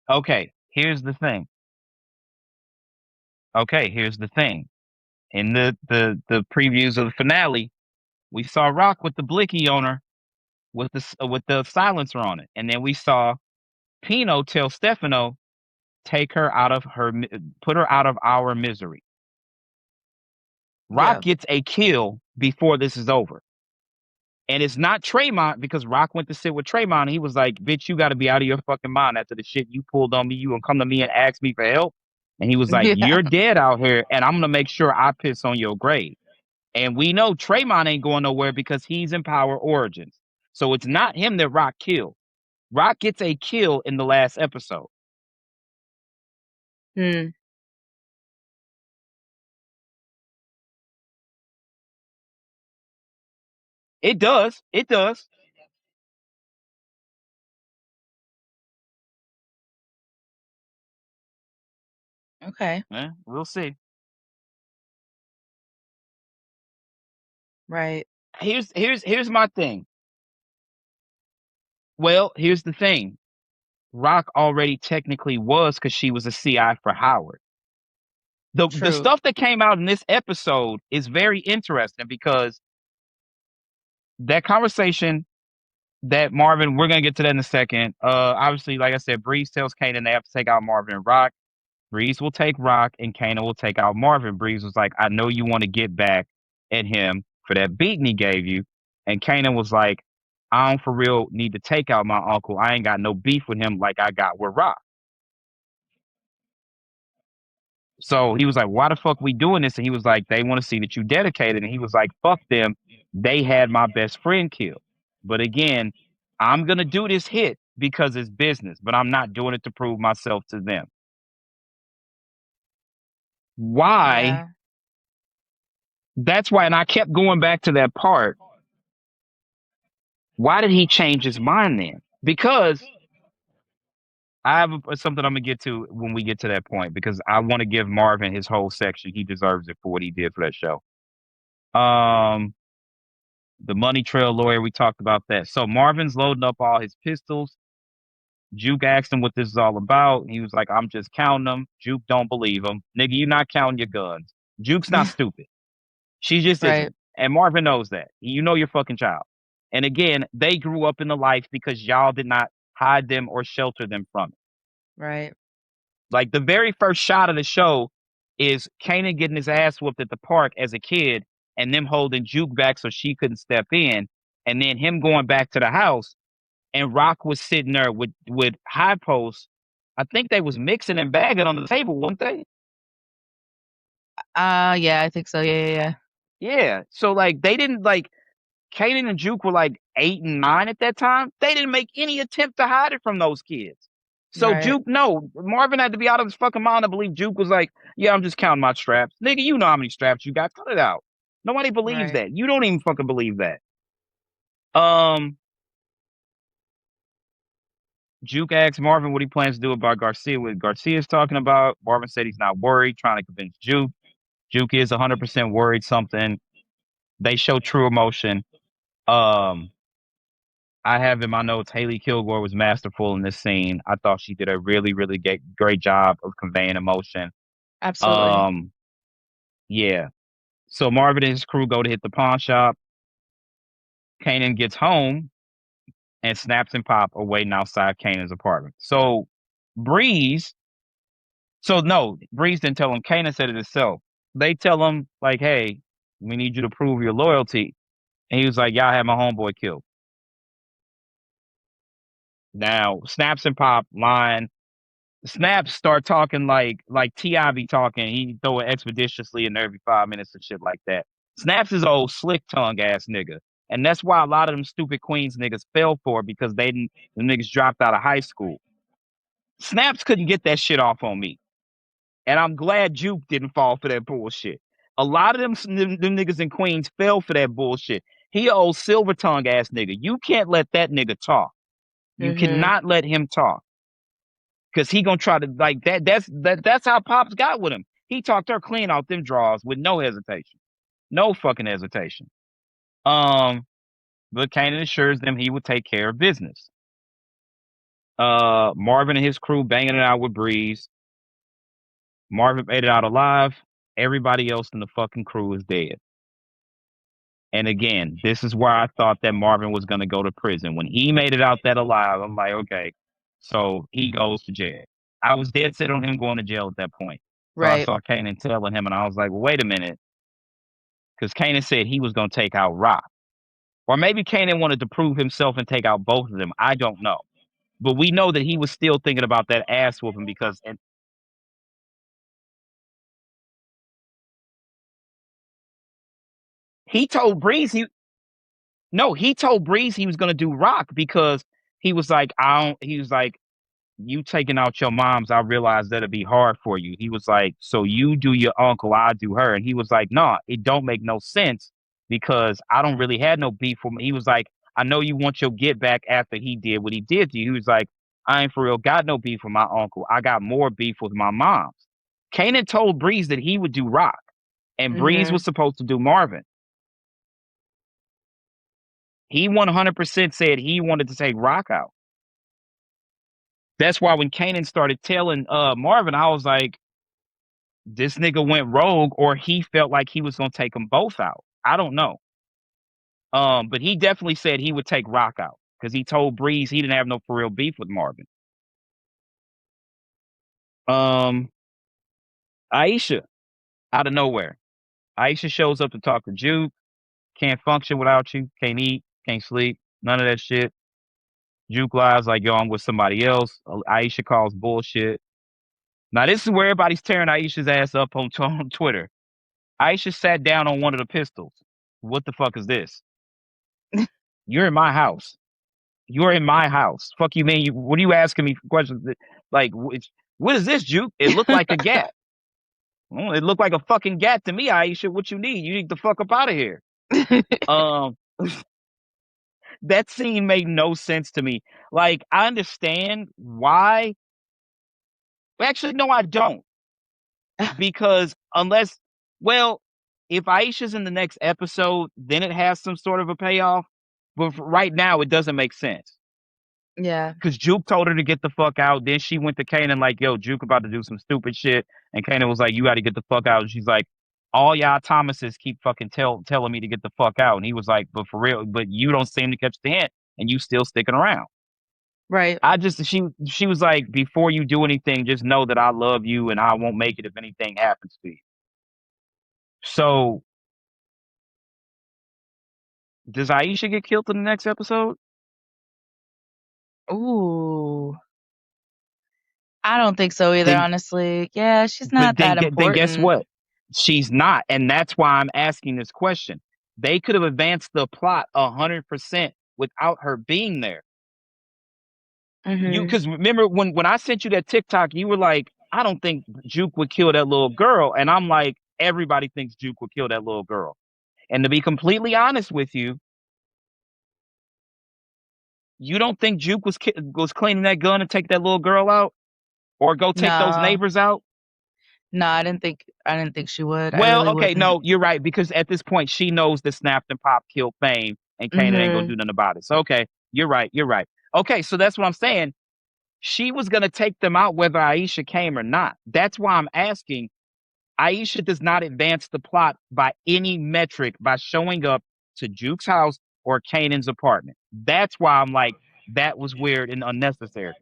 Okay, here's the thing. Okay, here's the thing. In the previews of the finale, we saw Rock with the blicky on her with the silencer on it, and then we saw Pino tell Stefano, "Take her out of put her out of our misery." Rock Yeah. gets a kill before this is over, and it's not Tremont because Rock went to sit with Tremont. And he was like, "Bitch, you got to be out of your fucking mind after the shit you pulled on me. You gonna come to me and ask me for help?" And he was like, Yeah. "You're dead out here, and I'm gonna make sure I piss on your grave." And we know Tremont ain't going nowhere because he's in Power Origins. So it's not him that Rock killed. Rock gets a kill in the last episode. Hmm. It does. It does. Okay. We'll see. Right. Here's my thing. Well, here's the thing. Rock already technically was because she was a CI for Howard. The True. stuff that came out in this episode is very interesting because that conversation that Marvin, we're gonna get to that in a second. Obviously, like I said, Breeze tells Kanan they have to take out Marvin and Rock. Breeze will take Rock and Kanan will take out Marvin. Breeze was like, I know you want to get back at him for that beating he gave you. And Kanan was like, I don't for real need to take out my uncle. I ain't got no beef with him like I got with Rock. So he was like, why the fuck we doing this? And he was like, they want to see that you dedicated. And he was like, fuck them. They had my best friend killed. But again, I'm going to do this hit because it's business, but I'm not doing it to prove myself to them. Why? Yeah. That's why, and I kept going back to that part. Why did he change his mind then? Because I have something I'm gonna get to when we get to that point. Because I want to give Marvin his whole section. He deserves it for what he did for that show. Um, the money trail lawyer. We talked about that. So Marvin's loading up all his pistols. Juke asked him what this is all about. He was like, "I'm just counting them." Juke don't believe him. Nigga, you not counting your guns. Juke's not stupid. She just Right. isn't. And Marvin knows that. You know your fucking child. And again, they grew up in the life because y'all did not hide them or shelter them from it. Right. Like the very first shot of the show is Kanan getting his ass whooped at the park as a kid and them holding Juke back so she couldn't step in. And then him going back to the house and Rock was sitting there with high posts. I think they was mixing and bagging on the table, weren't they? Yeah, I think so. Yeah, yeah, yeah. Yeah. So like they didn't like Kanan and Juke were like 8 and 9 at that time. They didn't make any attempt to hide it from those kids. So Right. Juke, no, Marvin had to be out of his fucking mind to believe Juke was like, yeah, I'm just counting my straps. Nigga, you know how many straps you got. Cut it out. Nobody believes Right. that. You don't even fucking believe that. Um, Juke asks Marvin what he plans to do about Garcia. What Garcia's talking about. Marvin said he's not worried, trying to convince Juke. Juke is 100% worried something. They show true emotion. Um, I have in my notes, Haley Kilgore was masterful in this scene. I thought she did a really, really great job of conveying emotion. Absolutely. Yeah. So Marvin and his crew go to hit the pawn shop. Kanan gets home and Snaps and Pop are waiting outside Kanan's apartment. So Breeze, so no, Breeze didn't tell him. Kanan said it himself. They tell him, like, hey, we need you to prove your loyalty. And he was like, y'all had my homeboy killed. Now, Snaps and Pop line. Snaps start talking like T.I. be talking. He throw it expeditiously in there every 5 minutes and shit like that. Snaps is old slick tongue ass nigga. And that's why a lot of them stupid Queens niggas fell for it because the niggas dropped out of high school. Snaps couldn't get that shit off on me. And I'm glad Juke didn't fall for that bullshit. A lot of them niggas in Queens fell for that bullshit. He a old silver tongue ass nigga. You can't let that nigga talk. You Mm-hmm. cannot let him talk. Cause he gonna try to like that. That's how Pops got with him. He talked her clean out them draws with no hesitation, no fucking hesitation. But Kanan assures them he would take care of business. Marvin and his crew banging it out with Breeze. Marvin made it out alive. Everybody else in the fucking crew is dead. And again, this is where I thought that Marvin was gonna go to prison. When he made it out that alive, I'm like, okay, so he goes to jail. I was dead set on him going to jail at that point. So I Right. saw Kanan telling him, and I was like, well, wait a minute. Because Kanan said he was going to take out Rock. Or maybe Kanan wanted to prove himself and take out both of them. I don't know. But we know that he was still thinking about that ass whooping because and he told Breeze he told Breeze he was going to do Rock because he was like, he was like, you taking out your moms, I realized that'd be hard for you. He was like, so you do your uncle, I do her. And he was like, no, it don't make no sense because I don't really have no beef with me. He was like, I know you want your get back after he did what he did to you. He was like, I ain't for real got no beef with my uncle. I got more beef with my moms. Kanan told Breeze that he would do Rock, and Breeze Mm-hmm. was supposed to do Marvin. He 100% said he wanted to take Rock out. That's why when Kanan started telling Marvin, I was like, this nigga went rogue or he felt like he was gonna take them both out. I don't know. But he definitely said he would take Rock out because he told Breeze he didn't have no for real beef with Marvin. Um, Aisha, out of nowhere. Aisha shows up to talk to Juke. Can't function without you. Can't eat. Can't sleep. None of that shit. Juke lies like, yo, I'm with somebody else. Aisha calls bullshit. Now, this is where everybody's tearing Aisha's ass up on Twitter. Aisha sat down on one of the pistols. What the fuck is this? You're in my house. You're in my house. Fuck you, mean? What are you asking me for questions? Like, what is this, Juke? It looked like a gat. Well, it looked like a fucking gat to me, Aisha. What you need? You need to fuck up out of here. Um, that scene made no sense to me. Like, I understand why. Actually, no, I don't. Because well, if Aisha's in the next episode, then it has some sort of a payoff. But right now, it doesn't make sense. Yeah. Because Juke told her to get the fuck out. Then she went to Kanan like, yo, Juke about to do some stupid shit. And Kanan was like, you got to get the fuck out. And she's like, all y'all Thomases keep fucking telling me to get the fuck out. And he was like, but for real, but you don't seem to catch the hint and you still sticking around. Right. She was like, before you do anything, just know that I love you and I won't make it if anything happens to you. So does Aisha get killed in the next episode? Ooh. I don't think so either, Then honestly. Yeah, she's but not that then guess important. what? She's not, and that's why I'm asking this question. They could have advanced the plot 100% without her being there. Mhm. Because remember when I sent you that TikTok, you were like, I don't think Juke would kill that little girl, and I'm like, everybody thinks Juke would kill that little girl. And to be completely honest with you, you don't think Juke was cleaning that gun to take that little girl out, or go take those No. neighbors out? No, I didn't think she would. I Well, really okay, wouldn't. no, you're right, because at this point she knows that Snap and Pop killed Fame, and Kanan ain't gonna Mhm. do nothing about it. So okay, you're right, you're right. Okay, so that's what I'm saying. She was gonna take them out whether Aisha came or not. That's why I'm asking. Aisha does not advance the plot by any metric by showing up to Juke's house or Kanan's apartment. That's why I'm like, that was weird and unnecessary.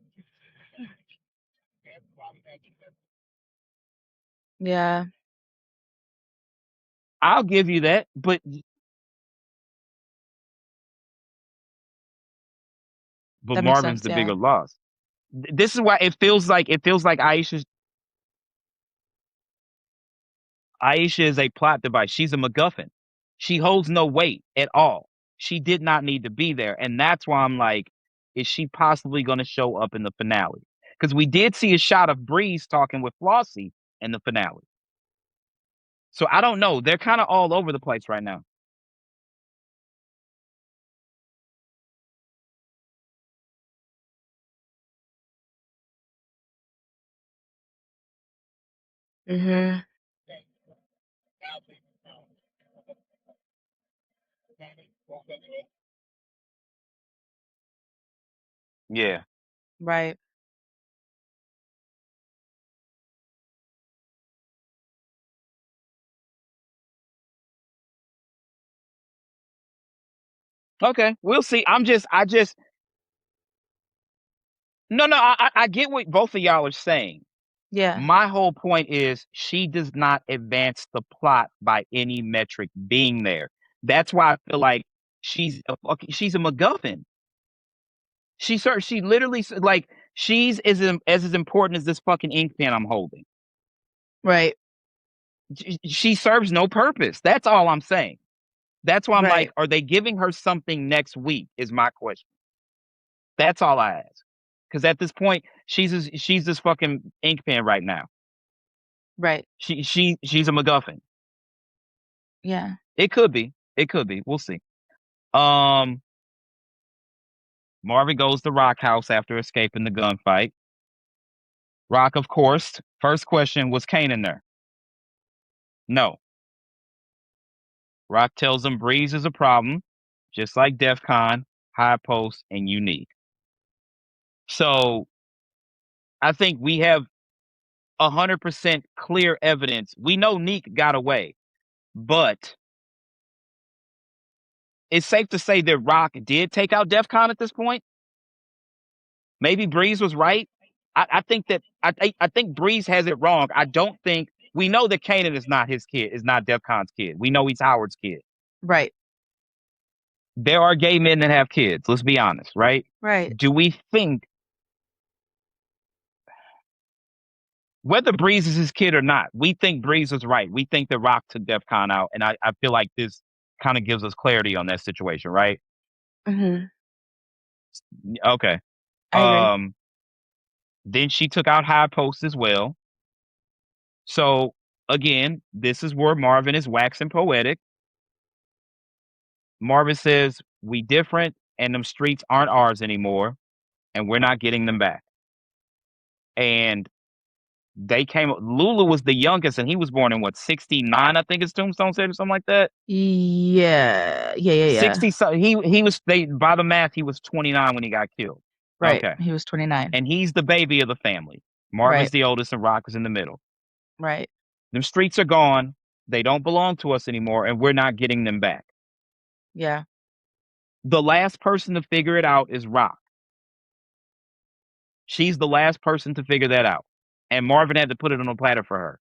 Yeah, I'll give you that, but that makes Marvin's sense, the yeah. bigger loss. This is why it feels like Aisha is a plot device. She's a MacGuffin. She holds no weight at all. She did not need to be there. And that's why I'm like, is she possibly going to show up in the finale? Because we did see a shot of Breeze talking with Flossie in the finale. So I don't know. They're kind of all over the place right now. Mhm. Yeah. Right. Okay. We'll see. No. I get what both of y'all are saying. Yeah. My whole point is she does not advance the plot by any metric being there. That's why I feel like she's a MacGuffin. She literally like she's as important as this fucking ink pen I'm holding. Right. She serves no purpose. That's all I'm saying. That's why I'm like, Right. are they giving her something next week? Is my question. That's all I ask. Because at this point, she's this fucking ink pen right now. Right. She's a MacGuffin. Yeah. It could be. It could be. We'll see. Um, Marvin goes to Rock House after escaping the gunfight. Rock, of course. First question, was Kanan there? No. Rock tells him Breeze is a problem, just like DEF CON, High Post, and Unique. So I think we have 100% clear evidence. We know Neek got away, but it's safe to say that Rock did take out DEF CON at this point. Maybe Breeze was right. I think that I think Breeze has it wrong. I don't think we know that Kanan is not his kid, is not DEF CON's kid. We know he's Howard's kid. Right. There are gay men that have kids. Let's be honest, right? Right. Do we think whether Breeze is his kid or not, we think Breeze was right. We think that Rock took DEF CON out, and I feel like this kind of gives us clarity on that situation, right? Mhm. Okay. I agree. Then she took out High Post as well. So again, this is where Marvin is waxing poetic. Marvin says, "We different, and them streets aren't ours anymore, and we're not getting them back." And they came. Lulu was the youngest, and he was born in what 69, I think his tombstone said, or something like that. Yeah. Yeah. 60. So he was. They by the math, he was 29 when he got killed. Right. Okay, He was 29. and he's the baby of the family. Marvin's Right. the oldest, and Rock is in the middle. Right. Them streets are gone. They don't belong to us anymore, and we're not getting them back. Yeah. The last person to figure it out is Rock. She's the last person to figure that out. And Marvin had to put it on a platter for her.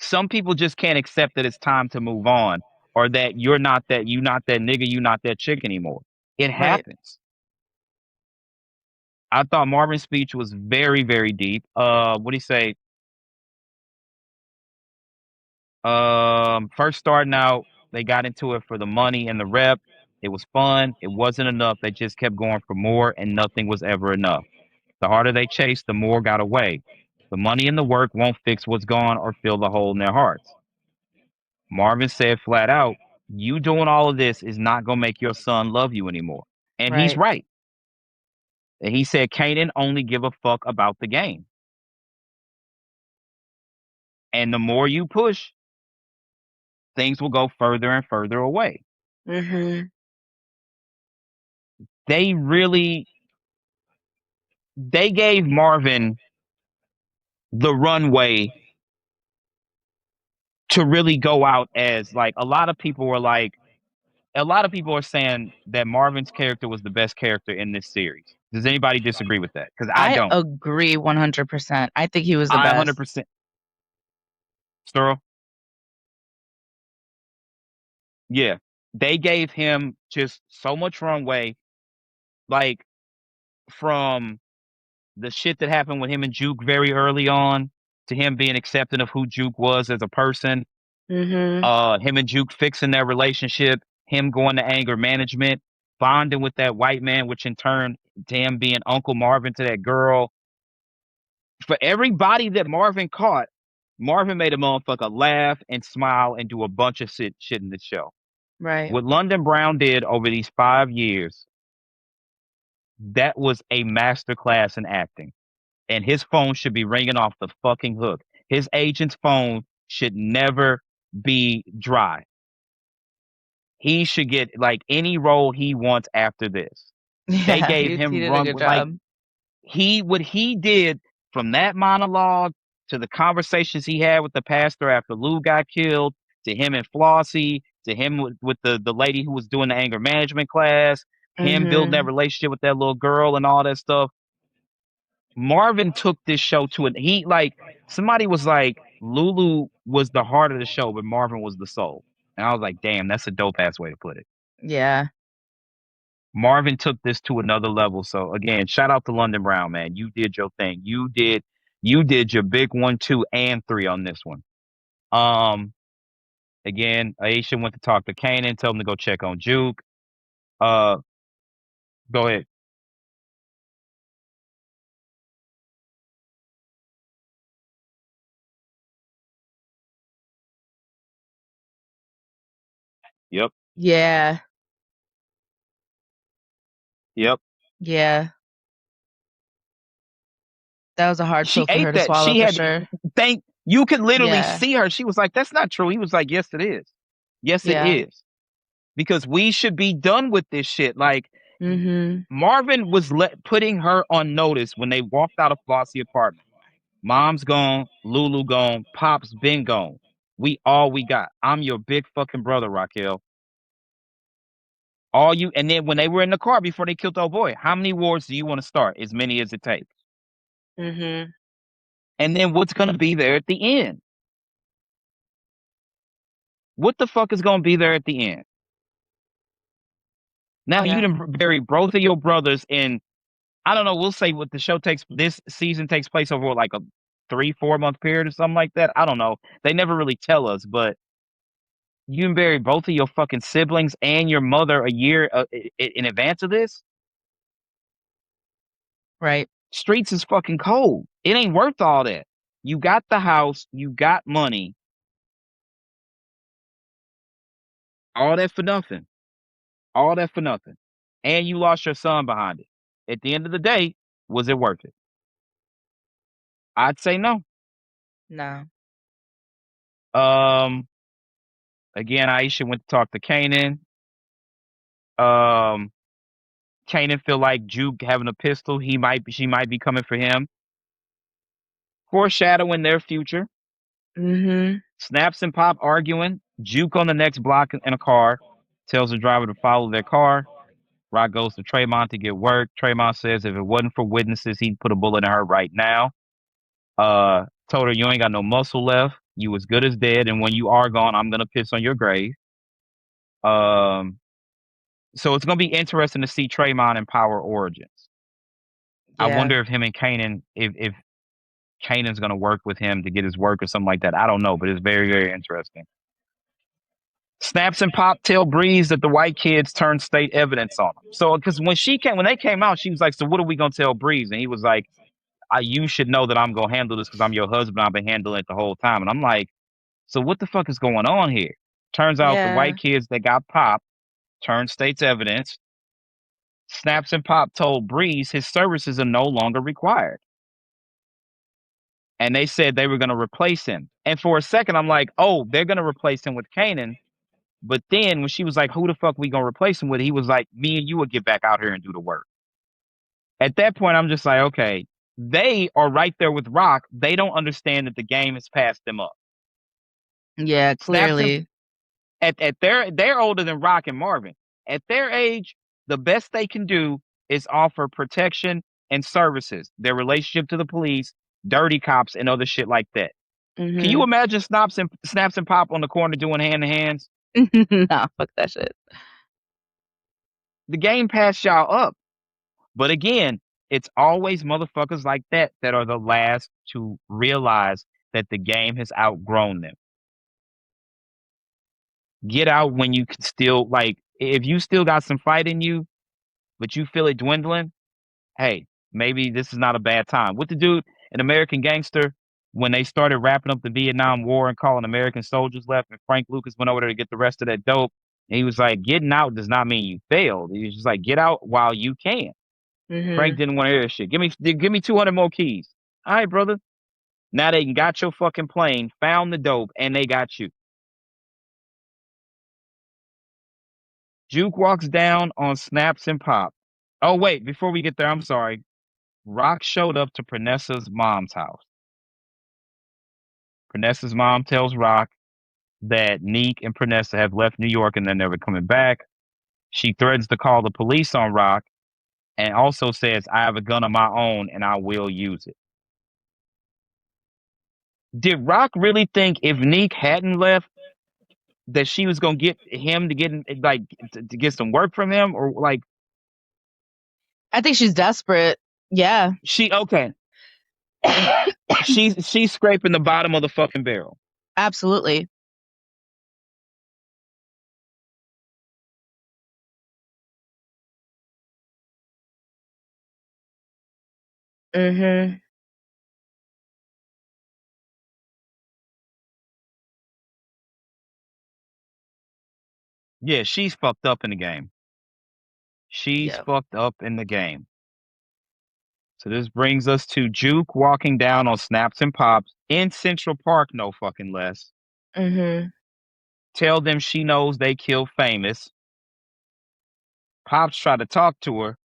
Some people just can't accept that it's time to move on or that you're not that nigga, you not that chick anymore. It Right. happens. I thought Marvin's speech was very, very deep. What do you say? First starting out, they got into it for the money and the rep. It was fun. It wasn't enough. They just kept going for more, and nothing was ever enough. The harder they chased, the more got away. The money and the work won't fix what's gone or fill the hole in their hearts. Marvin said flat out, "You doing all of this is not going to make your son love you anymore." And he's Right. right. And he said, Kanan only give a fuck about the game. And the more you push, things will go further and further away. Mhm. They really they gave Marvin the runway to really go out as like a lot of people were like a lot of people are saying that Marvin's character was the best character in this series. Does anybody disagree with that? Because I I don't. agree 100%. I think he was the I best. 100%. Sterl? Yeah. They gave him just so much runway, like from the shit that happened with him and Juke very early on to him being accepting of who Juke was as a person. Mhm. Him and Juke fixing their relationship, him going to anger management, bonding with that white man, which in turn to him being Uncle Marvin to that girl. For everybody that Marvin caught, Marvin made a motherfucker laugh and smile and do a bunch of shit in the show. Right. What London Brown did over these 5 years, that was a masterclass in acting. And his phone should be ringing off the fucking hook. His agent's phone should never be dry. He should get like any role he wants after this. They Yeah, gave he him did a run good like job. what he did from that monologue to the conversations he had with the pastor after Lou got killed, to him and Flossie, to him with the lady who was doing the anger management class, him building that Mhm. relationship with that little girl and all that stuff. Marvin took this show to an he like somebody was like Lulu was the heart of the show, but Marvin was the soul. And I was like, damn, that's a dope ass way to put it. Yeah. Marvin took this to another level. So again, shout out to London Brown, man. You did your thing. You did your big 1, 2, and 3 on this one. Um Again, Aisha went to talk to Kanan, tell him to go check on Juke. Uh Go ahead. Yep. Yeah. Yep. Yeah. That was a hard She pill for ate her to that. swallow She for had sure. thank you could literally Yeah. see her. She was like, "That's not true." He was like, "Yes, it is. Yes, it Yeah. is." Because we should be done with this shit. Like Mhm. Marvin was putting her on notice when they walked out of Flossie apartment. Mom's gone, Lulu gone, Pop's been gone. We all we got. I'm your big fucking brother, Raquel. All you and then when they were in the car before they killed old boy, how many wars do you want to start? As many as it takes. Mhm. And then what's gonna be there at the end? What the fuck is gonna be there at the end? Now you Yeah. done buried both of your brothers in I don't know, we'll say what the show takes this season takes place over like a 3, 4 month period or something like that. I don't know. They never really tell us, but you can bury both of your fucking siblings and your mother a year in advance of this. Right. Streets is fucking cold. It ain't worth all that. You got the house, you got money, all that for nothing. All that for nothing. And you lost your son behind it. At the end of the day, was it worth it? I'd say no. No. Um, Again, Aisha went to talk to Kanan. Um, Kanan feel like Juke having a pistol, she might be coming for him. Foreshadowing their future. Mhm. Snaps and Pop arguing. Juke on the next block in a car tells the driver to follow their car. Rock goes to Tremont to get work. Tremont says if it wasn't for witnesses, he'd put a bullet in her right now. Told her you ain't got no muscle left. You as good as dead, and when you are gone, I'm gonna piss on your grave. Um, so it's gonna be interesting to see Tremont in Power Origins. I Yeah. wonder if him and Kanan, if Kanan's going to work with him to get his work or something like that. I don't know, but it's very, very interesting. Snaps and Pop tell Breeze that the white kids turned state evidence on him. So, because when they came out, she was like, "So what are we gonna tell Breeze?" And he was like, "You should know that I'm gonna handle this because I'm your husband. I've been handling it the whole time." And I'm like, "So what the fuck is going on here?" Turns out the Yeah. white kids that got popped turned state's evidence. Snaps and Pop told Breeze his services are no longer required. And they said they were going to replace him. And for a second, I'm like, oh, they're going to replace him with Kanan. But then when she was like, who the fuck we going to replace him with? He was like, me and you will get back out here and do the work. At that point, I'm just like, okay, they are right there with Rock. They don't understand that the game has passed them up. Yeah, Snaps and clearly. they're older than Rock and Marvin. At their age, the best they can do is offer protection and services, their relationship to the police, dirty cops, and other shit like that. Can you imagine Snaps and Pop on the corner doing hand to hands? Nah, fuck that shit. The game passed y'all up. But again, it's always motherfuckers like that that are the last to realize that the game has outgrown them. Get out when you can still, like, if you still got some fight in you, but you feel it dwindling, hey, maybe this is not a bad time. What the dude in American Gangster, when they started wrapping up the Vietnam War and calling American soldiers left, and Frank Lucas went over there to get the rest of that dope, and he was like, getting out does not mean you failed. He was just like, get out while you can. Frank didn't want to hear that shit. Give me 200 more keys. All right, brother. Now they got your fucking plane, found the dope, and they got you. Juke walks down on Snaps and Pop. Oh, wait, before we get there, I'm sorry. Rock showed up to Pernessa's mom's house. Pernessa's mom tells Rock that Neek and Pernessa have left New York and they're never coming back. She threatens to call the police on Rock and also says, I have a gun of my own and I will use it. Did Rock really think if Neek hadn't left that she was gonna get him to to get some work from him, or like I think she's desperate. Yeah. okay. she's scraping the bottom of the fucking barrel. Absolutely. Mm-hmm. Yeah, she's fucked up in the game. She's Yeah. fucked up in the game. So this brings us to Juke walking down on Snaps and Pops in Central Park, no fucking less. Mm-hmm. Tell them she knows they killed Famous. Pops tried to talk to her.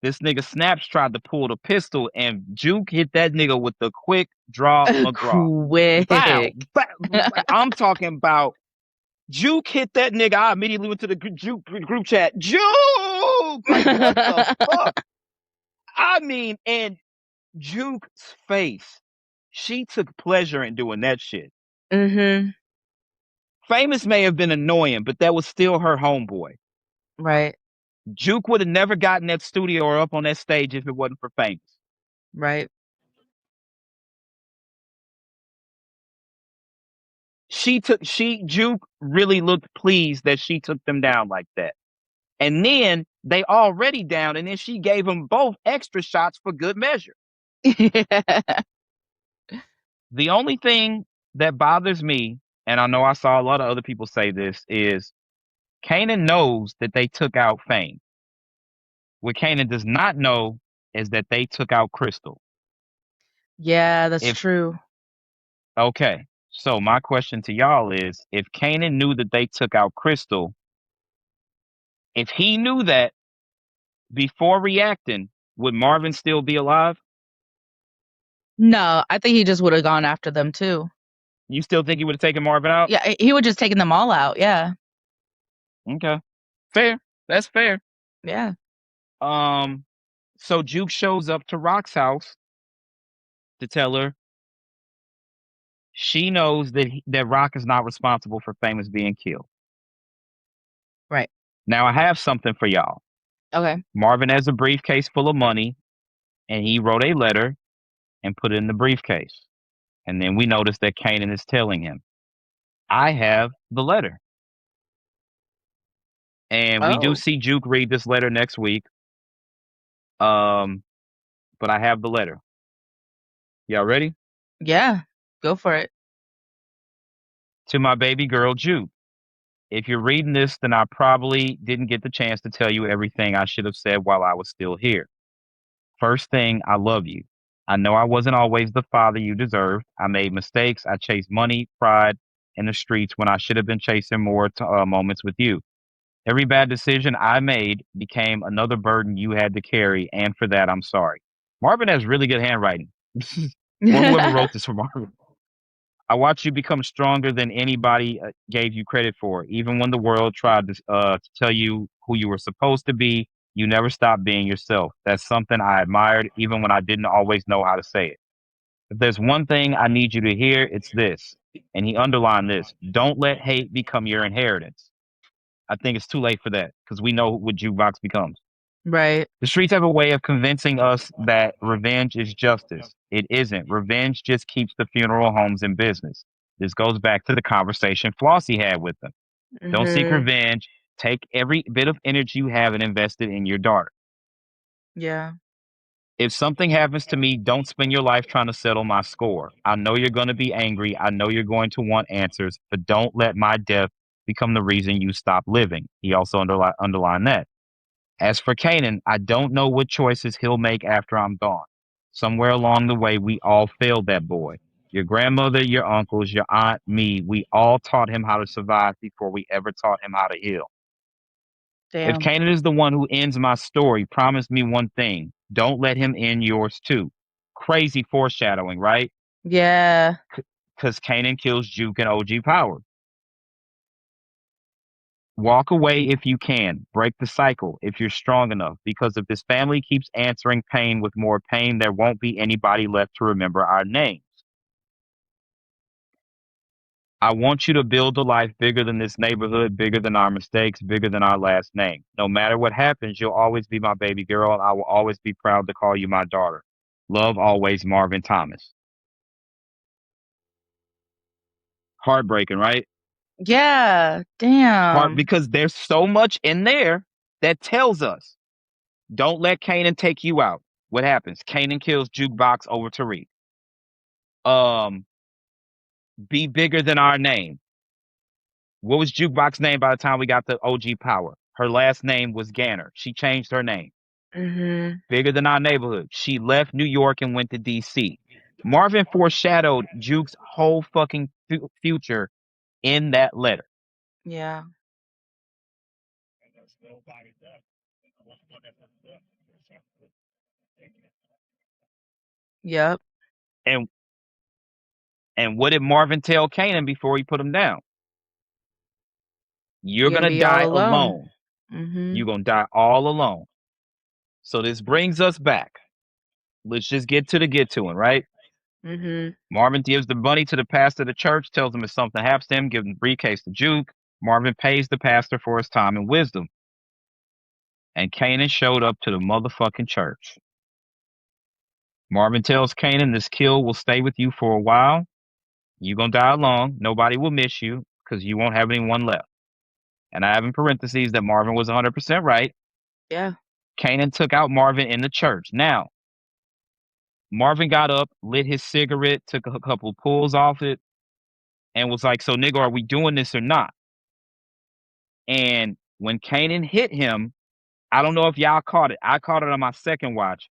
This nigga Snaps tried to pull the pistol, and Juke hit that nigga with the quick draw McGraw. Bow, Quick. like, I'm talking about Juke hit that nigga. I immediately went to the Juke group chat. Juke! Like, what the fuck? I mean, and Juke's face. She took pleasure in doing that shit. Mm-hmm. Famous may have been annoying, but that was still her homeboy. Right. Juke would have never gotten that studio or up on that stage if it wasn't for Famous. Right. Juke really looked pleased that she took them down like that. And then they already down, and then she gave them both extra shots for good measure. The only thing that bothers me, and I know I saw a lot of other people say this, is Kanan knows that they took out Fame. What Kanan does not know is that they took out Crystal. Yeah, that's If true. Okay, so my question to y'all is, if Kanan knew that they took out Crystal, if he knew that before reacting, would Marvin still be alive? No, I think he just would have gone after them too. You still think he would have taken Marvin out? Yeah, he would just taken them all out. Yeah. Okay. Fair. That's fair. Yeah. So Juke shows up to Rock's house to tell her she knows that Rock is not responsible for Famous being killed. Right. Now I have something for y'all. Okay. Marvin has a briefcase full of money, and he wrote a letter and put it in the briefcase. And then we notice that Kanan is telling him, I have the letter. And we do Oh, see Juke read this letter next week. But I have the letter. Y'all ready? yeah. Go for it. To my baby girl, Juke. If you're reading this, then I probably didn't get the chance to tell you everything I should have said while I was still here. First thing, I love you. I know I wasn't always the father you deserved. I made mistakes. I chased money, pride, in the streets when I should have been chasing more moments with you. Every bad decision I made became another burden you had to carry, and for that, I'm sorry. Marvin has really good handwriting. Or whoever wrote this for Marvin. I watched you become stronger than anybody gave you credit for. Even when the world tried to tell you who you were supposed to be, you never stopped being yourself. That's something I admired, even when I didn't always know how to say it. If there's one thing I need you to hear, it's this. And he underlined this: don't let hate become your inheritance. I think it's too late for that because we know what Jukebox becomes. Right. The streets have a way of convincing us that revenge is justice. It isn't. Revenge just keeps the funeral homes in business. This goes back to the conversation Flossie had with them. Don't seek Mhm. revenge. Take every bit of energy you have and invest it in your daughter. Yeah. If something happens to me, don't spend your life trying to settle my score. I know you're going to be angry. I know you're going to want answers, but don't let my death become the reason you stop living. He also underlined that. As for Kanan, I don't know what choices he'll make after I'm gone. Somewhere along the way, we all failed that boy. Your grandmother, your uncles, your aunt, me, we all taught him how to survive before we ever taught him how to heal. If Damn. Kanan is the one who ends my story, promise me one thing. Don't let him end yours too. Crazy foreshadowing, right? Yeah. Because Kanan kills Juke and OG Power. Walk away if you can. Break the cycle if you're strong enough. Because if this family keeps answering pain with more pain, there won't be anybody left to remember our names. I want you to build a life bigger than this neighborhood, bigger than our mistakes, bigger than our last name. No matter what happens, you'll always be my baby girl, and I will always be proud to call you my daughter. Love always, Marvin Thomas. Heartbreaking, right? Yeah. Damn. Because there's so much in there that tells us don't let Kanan take you out. What happens? Kanan kills Jukebox over Tariq. Um, be bigger than our name. What was Jukebox's name by the time we got the OG Power? Her last name was Ganner. She changed her name. Mhm. Bigger than our neighborhood. She left New York and went to DC. Marvin foreshadowed Juke's whole fucking future in that letter. Yeah. Yep. And what did Marvin tell Kanan before he put him down? You're You're gonna gonna be all die alone. alone. Mhm. You're gonna die all alone. So this brings us back. Let's just get to it, right? Mhm. Marvin gives the money to the pastor of the church, tells him if something happens to him, give him the briefcase to Juke. Marvin pays the pastor for his time and wisdom. And Kanan showed up to the motherfucking church. Marvin tells Kanan this kill will stay with you for a while. You're gonna die alone. Nobody will miss you because you won't have anyone left. And I have in parentheses that Marvin was 100% right. Yeah. Kanan took out Marvin in the church. Now, Marvin got up, lit his cigarette, took a couple pulls off it, and was like, so nigga, are we doing this or not? And when Kanan hit him, I don't know if y'all caught it. I caught it on my second watch.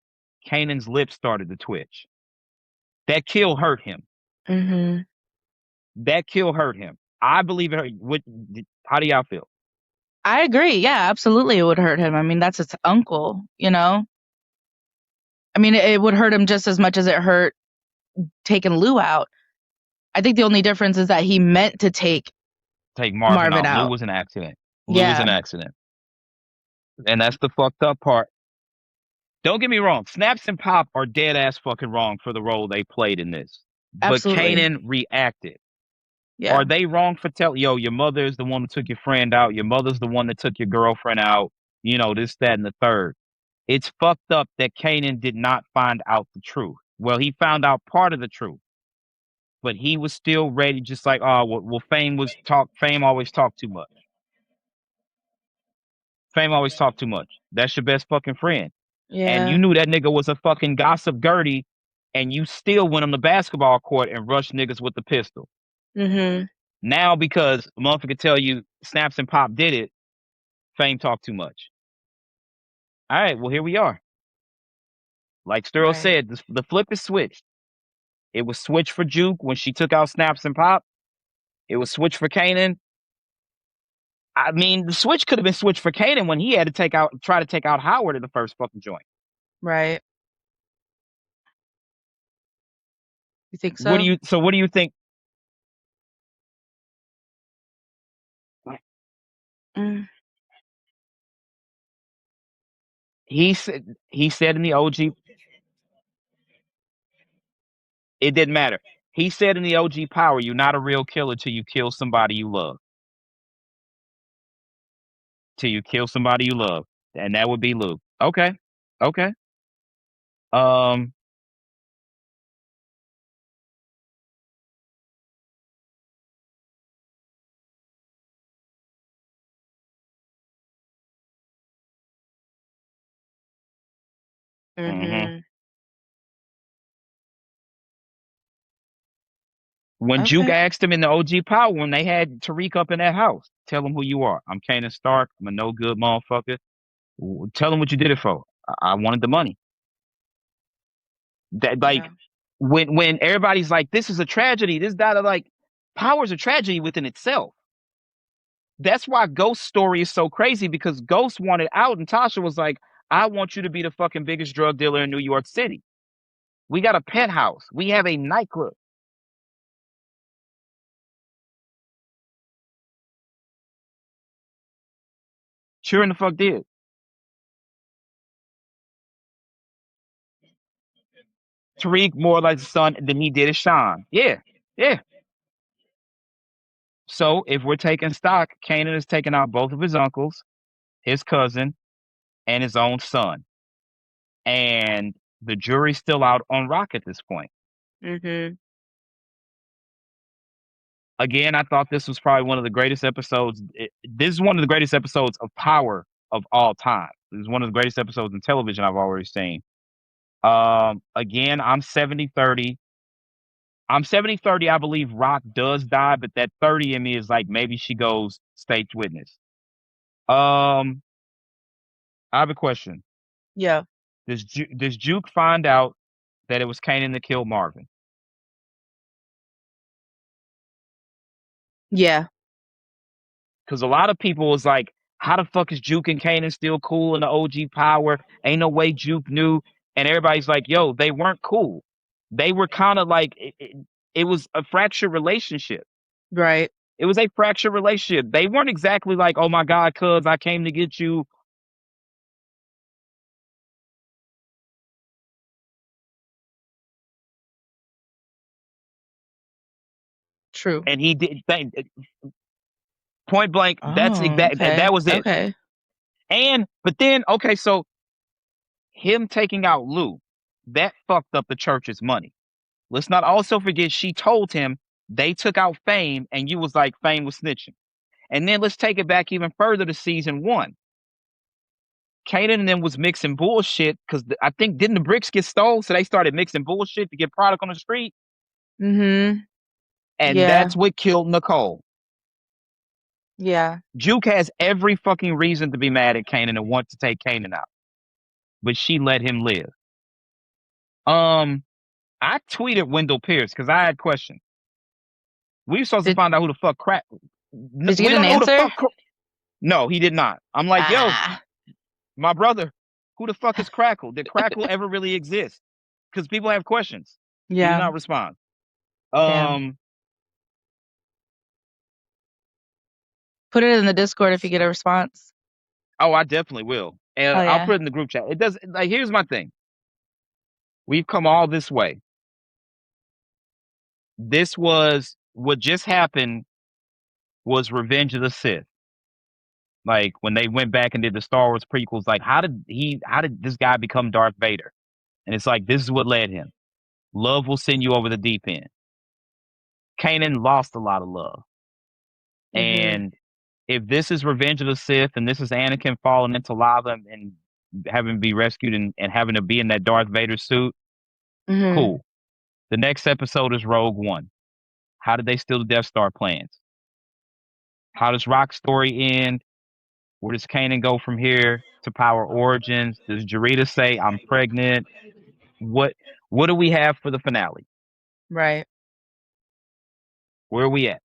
Kanan's lips started to twitch. That kill hurt him. Mhm. That kill hurt him. I believe it hurt. How do y'all feel? I agree. Yeah, absolutely it would hurt him. I mean, that's his uncle, you know? I mean, it would hurt him just as much as it hurt taking Lou out. I think the only difference is that he meant to take Take Marvin Marvin out. Lou out. was an accident. Lou was Yeah, an accident. And that's the fucked up part. Don't get me wrong. Snaps and Pop are dead ass fucking wrong for the role they played in this. But absolutely. Kanan reacted. Yeah, Are they wrong for telling, yo, your mother is the one who took your friend out. Your mother's the one that took your girlfriend out. You know, this, that, and the third. It's fucked up that Kanan did not find out the truth. Well, he found out part of the truth, but he was still ready, just like, oh, well, Fame always talked too much. Fame always talked too much. That's your best fucking friend. And you Yeah. knew that nigga was a fucking gossip Gertie, and you still went on the basketball court and rushed niggas with the pistol. Mhm. Now, because a motherfucker could tell you Snaps and Pop did it, Fame talked too much. All right, well, here we are. Like Sterl Right. said, the flip is switched. It was switched for Juke when she took out Snaps and Pop. It was switched for Kanan. I mean, the switch could have been switched for Kanan when he had to try to take out Howard in the first fucking joint. Right. You think so? What do you think? Mm. He said in the OG, it didn't matter. He said in the OG Power, you're not a real killer till you kill somebody you love. Till you kill somebody you love. And that would be Luke. Okay. Okay. Um mhm. Mhm. When Juke Okay. asked him in the OG Power when they had Tariq up in that house, tell him who you are. I'm Kanan Stark. I'm a no good motherfucker. Tell him what you did it for. I wanted the money. That Yeah. like when everybody's like, this is a tragedy. This data like Power's a tragedy within itself. That's why Ghost's story is so crazy because Ghost wanted out and Tasha was like, I want you to be the fucking biggest drug dealer in New York City. We got a penthouse. We have a nightclub. Sure in the fuck did. Tariq more like the son than he did as Sean. Yeah. Yeah. So if we're taking stock, Kanan is taking out both of his uncles, his cousin, and his own son. And the jury's still out on Rock at this point. Mhm. Again, I thought this was probably one of the greatest episodes. This is one of the greatest episodes of Power of all time. This is one of the greatest episodes in television I've already seen. Again, I'm 70-30. I'm 70-30. I believe Rock does die, but that 30 in me is like maybe she goes state witness. Um, I have a question. Yeah. Does Juke find out that it was Kanan that killed Marvin? Yeah. Because a lot of people was like, how the fuck is Juke and Kanan still cool in the OG Power? Ain't no way Juke knew. And everybody's like, yo, they weren't cool. They were kind of like, it was a fractured relationship. Right. It was a fractured relationship. They weren't exactly like, oh my God, cuz I came to get you. True. And he did point blank. Oh, okay. That was it. Okay. But then, okay, so him taking out Lou, that fucked up the church's money. Let's not also forget she told him they took out Fame and you was like Fame was snitching. And then let's take it back even further to season 1. Kanan and them was mixing bullshit because I think didn't the bricks get stole? So they started mixing bullshit to get product on the street. Mhm. And Yeah. that's what killed Nicole. Yeah. Juke has every fucking reason to be mad at Kanan and want to take Kanan out. But she let him live. I tweeted Wendell Pierce because I had questions. We were supposed to Did find out who the fuck crack. Did you We get an don't know who the answer? fuck. No, he did not. I'm like, yo, Ah. my brother, who the fuck is Crackle? Did Crackle ever really exist? Because people have questions. He did Yeah. not respond. Damn. Um, Put it in the Discord if you get a response. oh, I definitely will. And Oh I'll put yeah. it in the group chat. It does like here's my thing. We've come all this way. This was what just happened was Revenge of the Sith. Like when they went back and did the Star Wars prequels, like how did this guy become Darth Vader? And it's like this is what led him. Love will send you over the deep end. Kanan lost a lot of love. And if this is Revenge of the Sith and this is Anakin falling into lava and having to be rescued and having to be in that Darth Vader suit, cool. The next episode is Rogue One. How did they steal the Death Star plans? How does Rock's story end? Where does Kanan go from here to Power Origins? Does Jarita say, I'm pregnant? What do we have for the finale? Right. Where are we at?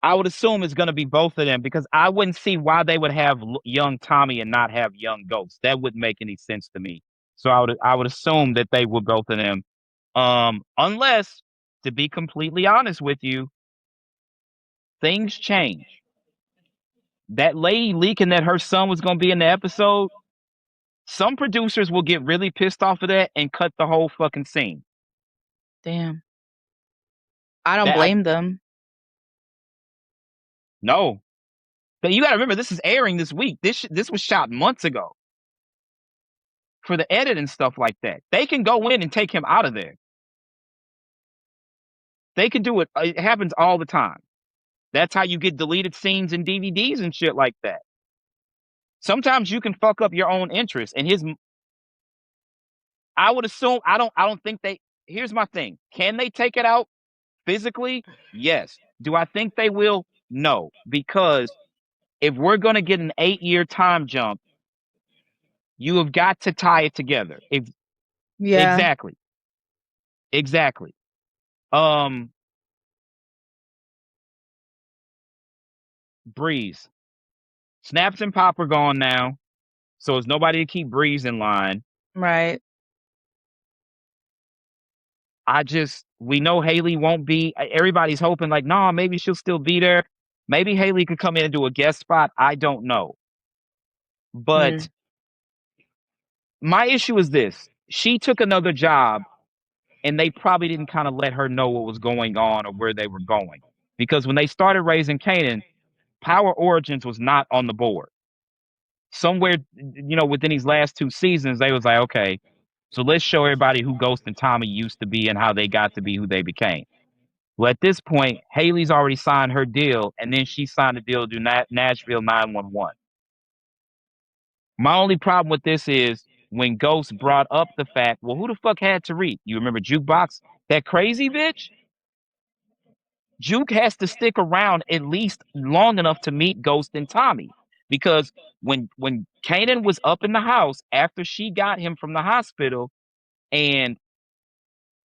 I would assume it's going to be both of them because I wouldn't see why they would have young Tommy and not have young Ghost. That wouldn't make any sense to me. So I would assume that they would both of them. Unless, to be completely honest with you, things change. That lady leaking that her son was going to be in the episode, some producers will get really pissed off of that and cut the whole fucking scene. Damn. I don't blame them. No. But you got to remember, this is airing this week. This was shot months ago. For the edit and stuff like that. They can go in and take him out of there. They can do it. It happens all the time. That's how you get deleted scenes and DVDs and shit like that. Sometimes you can fuck up your own interest. And I would assume, I don't think here's my thing. Can they take it out physically? Yes. Do I think they will? No. Because if we're going to get an 8-year time jump, you have got to tie it together. Yeah. Exactly. Breeze. Snaps and Pop are gone now. So there's nobody to keep Breeze in line. Right. We know Haley won't be. Everybody's hoping like, nah, maybe she'll still be there. Maybe Haley could come in and do a guest spot. I don't know. But my issue is this. She took another job and they probably didn't kind of let her know what was going on or where they were going. Because when they started raising Kanan, Power Origins was not on the board. Somewhere, within these last 2 seasons, they was like, okay, so let's show everybody who Ghost and Tommy used to be and how they got to be who they became. Well, at this point, Haley's already signed her deal, and then she signed a deal to do Nashville 911. My only problem with this is when Ghost brought up the fact, well, who the fuck had Tariq? You remember Jukebox? That crazy bitch? Juke has to stick around at least long enough to meet Ghost and Tommy. Because when Kanan was up in the house after she got him from the hospital and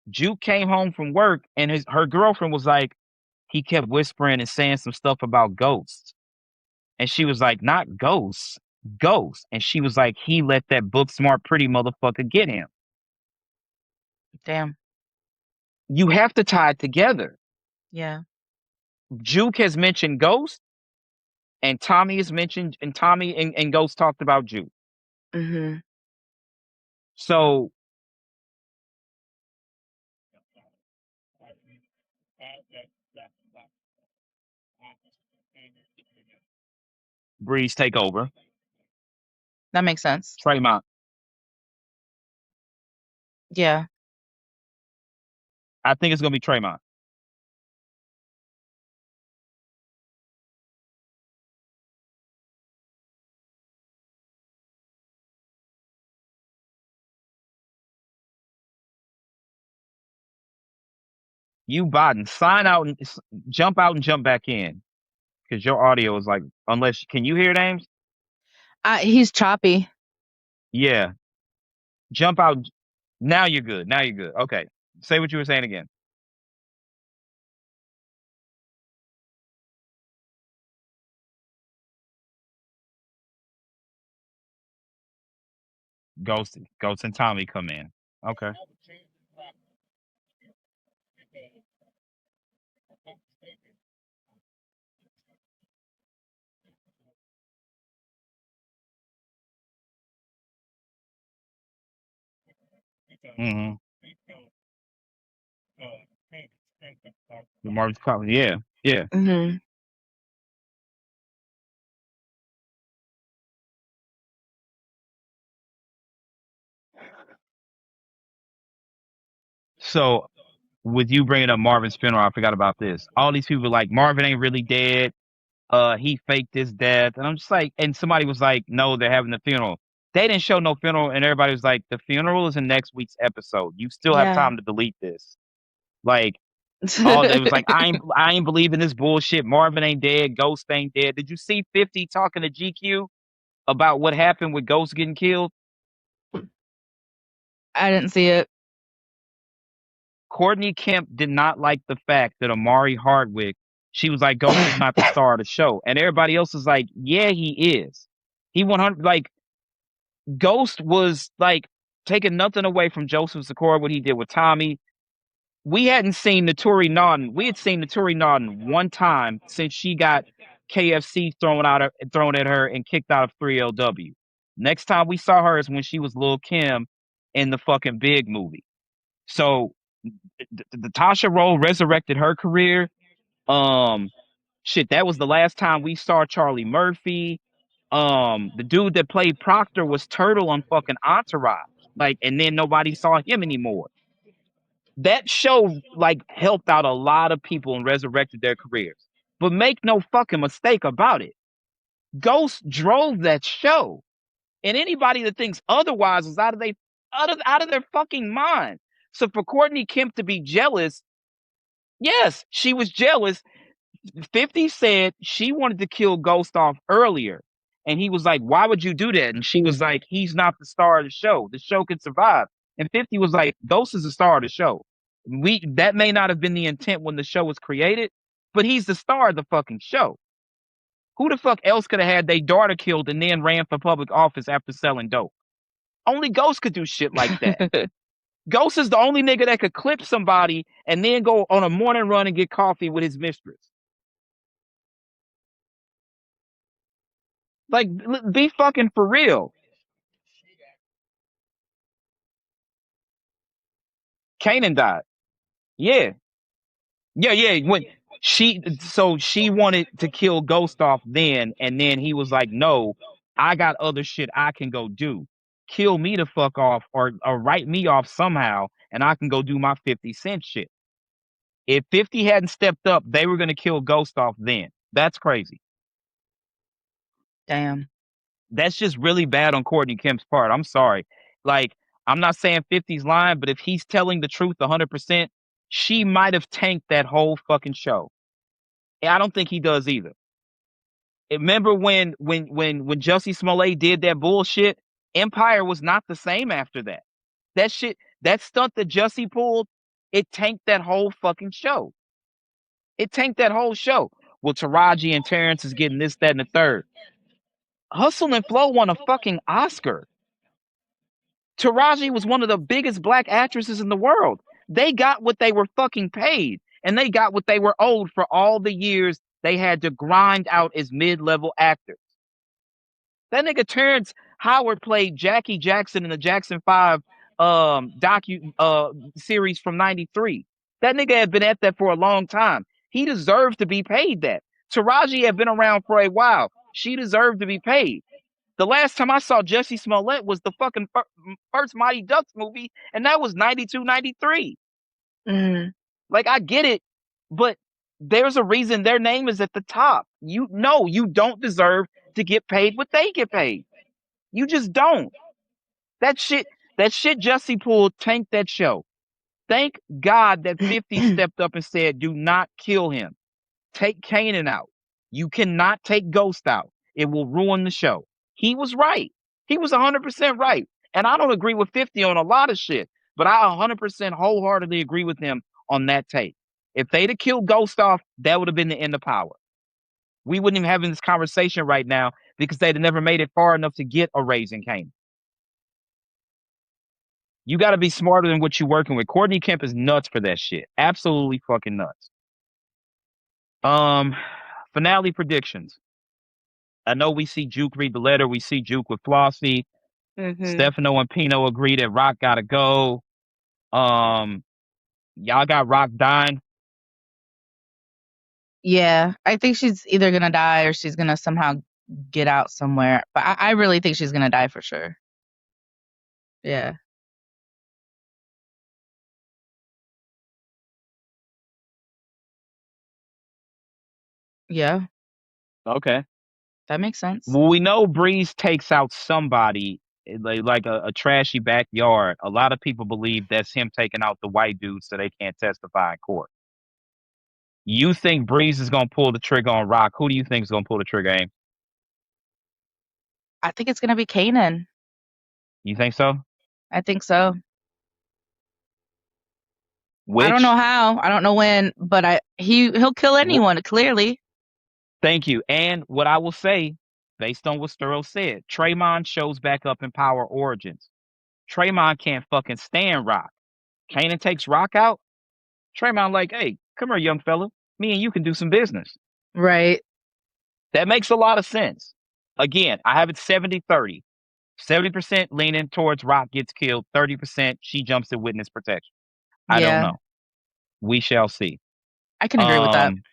Juke came home from work and her girlfriend was like, he kept whispering and saying some stuff about ghosts. And she was like, not ghosts, ghosts. And she was like, he let that book smart pretty motherfucker get him. Damn. You have to tie it together. Yeah. Juke has mentioned Ghost, and Tommy has mentioned, and Tommy and Ghost talked about Juke. So Breeze take over. That makes sense. Tremont. Yeah. I think it's gonna be Tremont. You Biden, sign out and jump out and jump back in. Because your audio is like, can you hear names? He's choppy. Yeah. Jump out. Now you're good. Okay. Say what you were saying again. Ghost and Tommy come in. Okay. Mm-hmm. The Marvin's Club. Yeah. Yeah. So with you bringing up Marvin's funeral, I forgot about this. All these people like Marvin ain't really dead. He faked his death, and I'm just like, and somebody was like, no, they're having the funeral. They didn't show no funeral, and everybody was like, the funeral is in next week's episode. You still have Yeah. time to delete this. Like, all it was like, I ain't believing this bullshit. Marvin ain't dead. Ghost ain't dead. Did you see 50 talking to GQ about what happened with Ghost getting killed? I didn't see it. Courtney Kemp did not like the fact that Amari Hardwick, she was like, Ghost is not the star of the show. And everybody else is like, yeah, he is. He 100, like, Ghost was like taking nothing away from Joseph Sikora, what he did with Tommy. We hadn't seen Naturi Naughton. We had seen Naturi Naughton one time since she got KFC thrown at her and kicked out of 3LW. Next time we saw her is when she was Lil Kim in the fucking Big movie. So the Tasha role resurrected her career. Um, Shit, that was the last time we saw Charlie Murphy. The dude that played Proctor was Turtle on fucking Entourage. Like, and then nobody saw him anymore. That show like helped out a lot of people and resurrected their careers. But make no fucking mistake about it. Ghost drove that show. And anybody that thinks otherwise is out of their fucking mind. So for Courtney Kemp to be jealous, yes, she was jealous. 50 said she wanted to kill Ghost off earlier. And he was like, why would you do that? And she was like, he's not the star of the show. The show can survive. And 50 was like, Ghost is the star of the show. That may not have been the intent when the show was created, but he's the star of the fucking show. Who the fuck else could have had their daughter killed and then ran for public office after selling dope? Only Ghost could do shit like that. Ghost is the only nigga that could clip somebody and then go on a morning run and get coffee with his mistress. Like, be fucking for real. Kanan died. Yeah. Yeah. So she wanted to kill Ghost off then, and then he was like, no, I got other shit I can go do. Kill me the fuck off or write me off somehow, and I can go do my 50 Cent shit. If 50 hadn't stepped up, they were gonna kill Ghost off then. That's crazy. Damn. That's just really bad on Courtney Kemp's part. I'm sorry. Like, I'm not saying 50's lying, but if he's telling the truth 100%, she might have tanked that whole fucking show. And I don't think he does either. Remember when Jussie Smollett did that bullshit? Empire was not the same after that. That shit, that stunt that Jussie pulled, it tanked that whole fucking show. It tanked that whole show. Well, Taraji and Terrence is getting this, that, and the third. Hustle and Flow won a fucking Oscar. Taraji was one of the biggest black actresses in the world. They got what they were fucking paid, and they got what they were owed for all the years they had to grind out as mid-level actors. That nigga Terrence Howard played Jackie Jackson in the Jackson 5 docu series from 93. That nigga had been at that for a long time. He deserved to be paid that. Taraji had been around for a while. She deserved to be paid. The last time I saw Jussie Smollett was the fucking first Mighty Ducks movie, and that was 92, 93. Mm. Like, I get it, but there's a reason their name is at the top. You don't deserve to get paid what they get paid. You just don't. That shit Jussie pulled tanked that show. Thank God that 50 stepped up and said, do not kill him. Take Kanan out. You cannot take Ghost out. It will ruin the show. He was right. He was 100% right. And I don't agree with 50 on a lot of shit, but I 100% wholeheartedly agree with him on that take. If they'd have killed Ghost off, that would have been the end of power. We wouldn't even having this conversation right now because they'd have never made it far enough to get a Raising Kanan. You got to be smarter than what you're working with. Courtney Kemp is nuts for that shit. Absolutely fucking nuts. Finale predictions. I know we see Juke read the letter. We see Juke with Flossie. Stefano and Pino agree that Rock gotta go. Y'all got Rock dying. Yeah, I think she's either gonna die or she's gonna somehow get out somewhere. But I really think she's gonna die for sure. Yeah. Yeah, Okay. that makes sense. Well, we know Breeze takes out somebody like a trashy backyard. A lot of people believe that's him taking out the white dude so they can't testify in court. You think Breeze is gonna pull the trigger on Rock? Who do you think is gonna pull the trigger, Aim? I think it's gonna be Kanan. You think so? I think so. I don't know Which, how. I don't know when, but he'll kill wh- anyone, clearly. thank you. And what I will say, based on what Sterl said, Draymond shows back up in Power Origins. Draymond can't fucking stand Rock. Kanan takes Rock out. Draymond like, hey, come here, young fella. Me and you can do some business. Right. That makes a lot of sense. Again, I have it 70-30. 70% leaning towards Rock gets killed, 30% she jumps in witness protection. I don't Yeah. know. We shall see. I can agree with that. Um,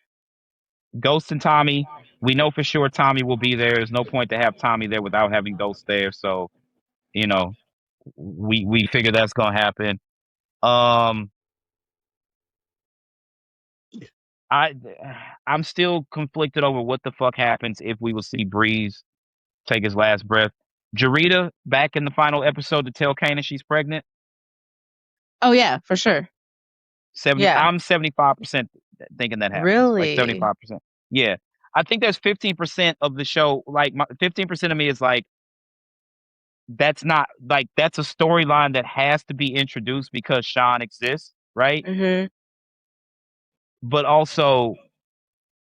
Ghost and Tommy, we know for sure Tommy will be there. There's no point to have Tommy there without having Ghost there. So, you know, we figure that's gonna happen. Um, I I'm still conflicted over what the fuck happens if we will see Breeze take his last breath. Jarita back in the final episode to tell Kanan she's pregnant. Oh yeah, for sure. 70. Yeah. I'm 75% thinking that happens. Like Really? 75%. Yeah. I think there's 15% of the show. Like 15% of me is like, that's not like that's a storyline that has to be introduced because Sean exists, right? Mhm. But also,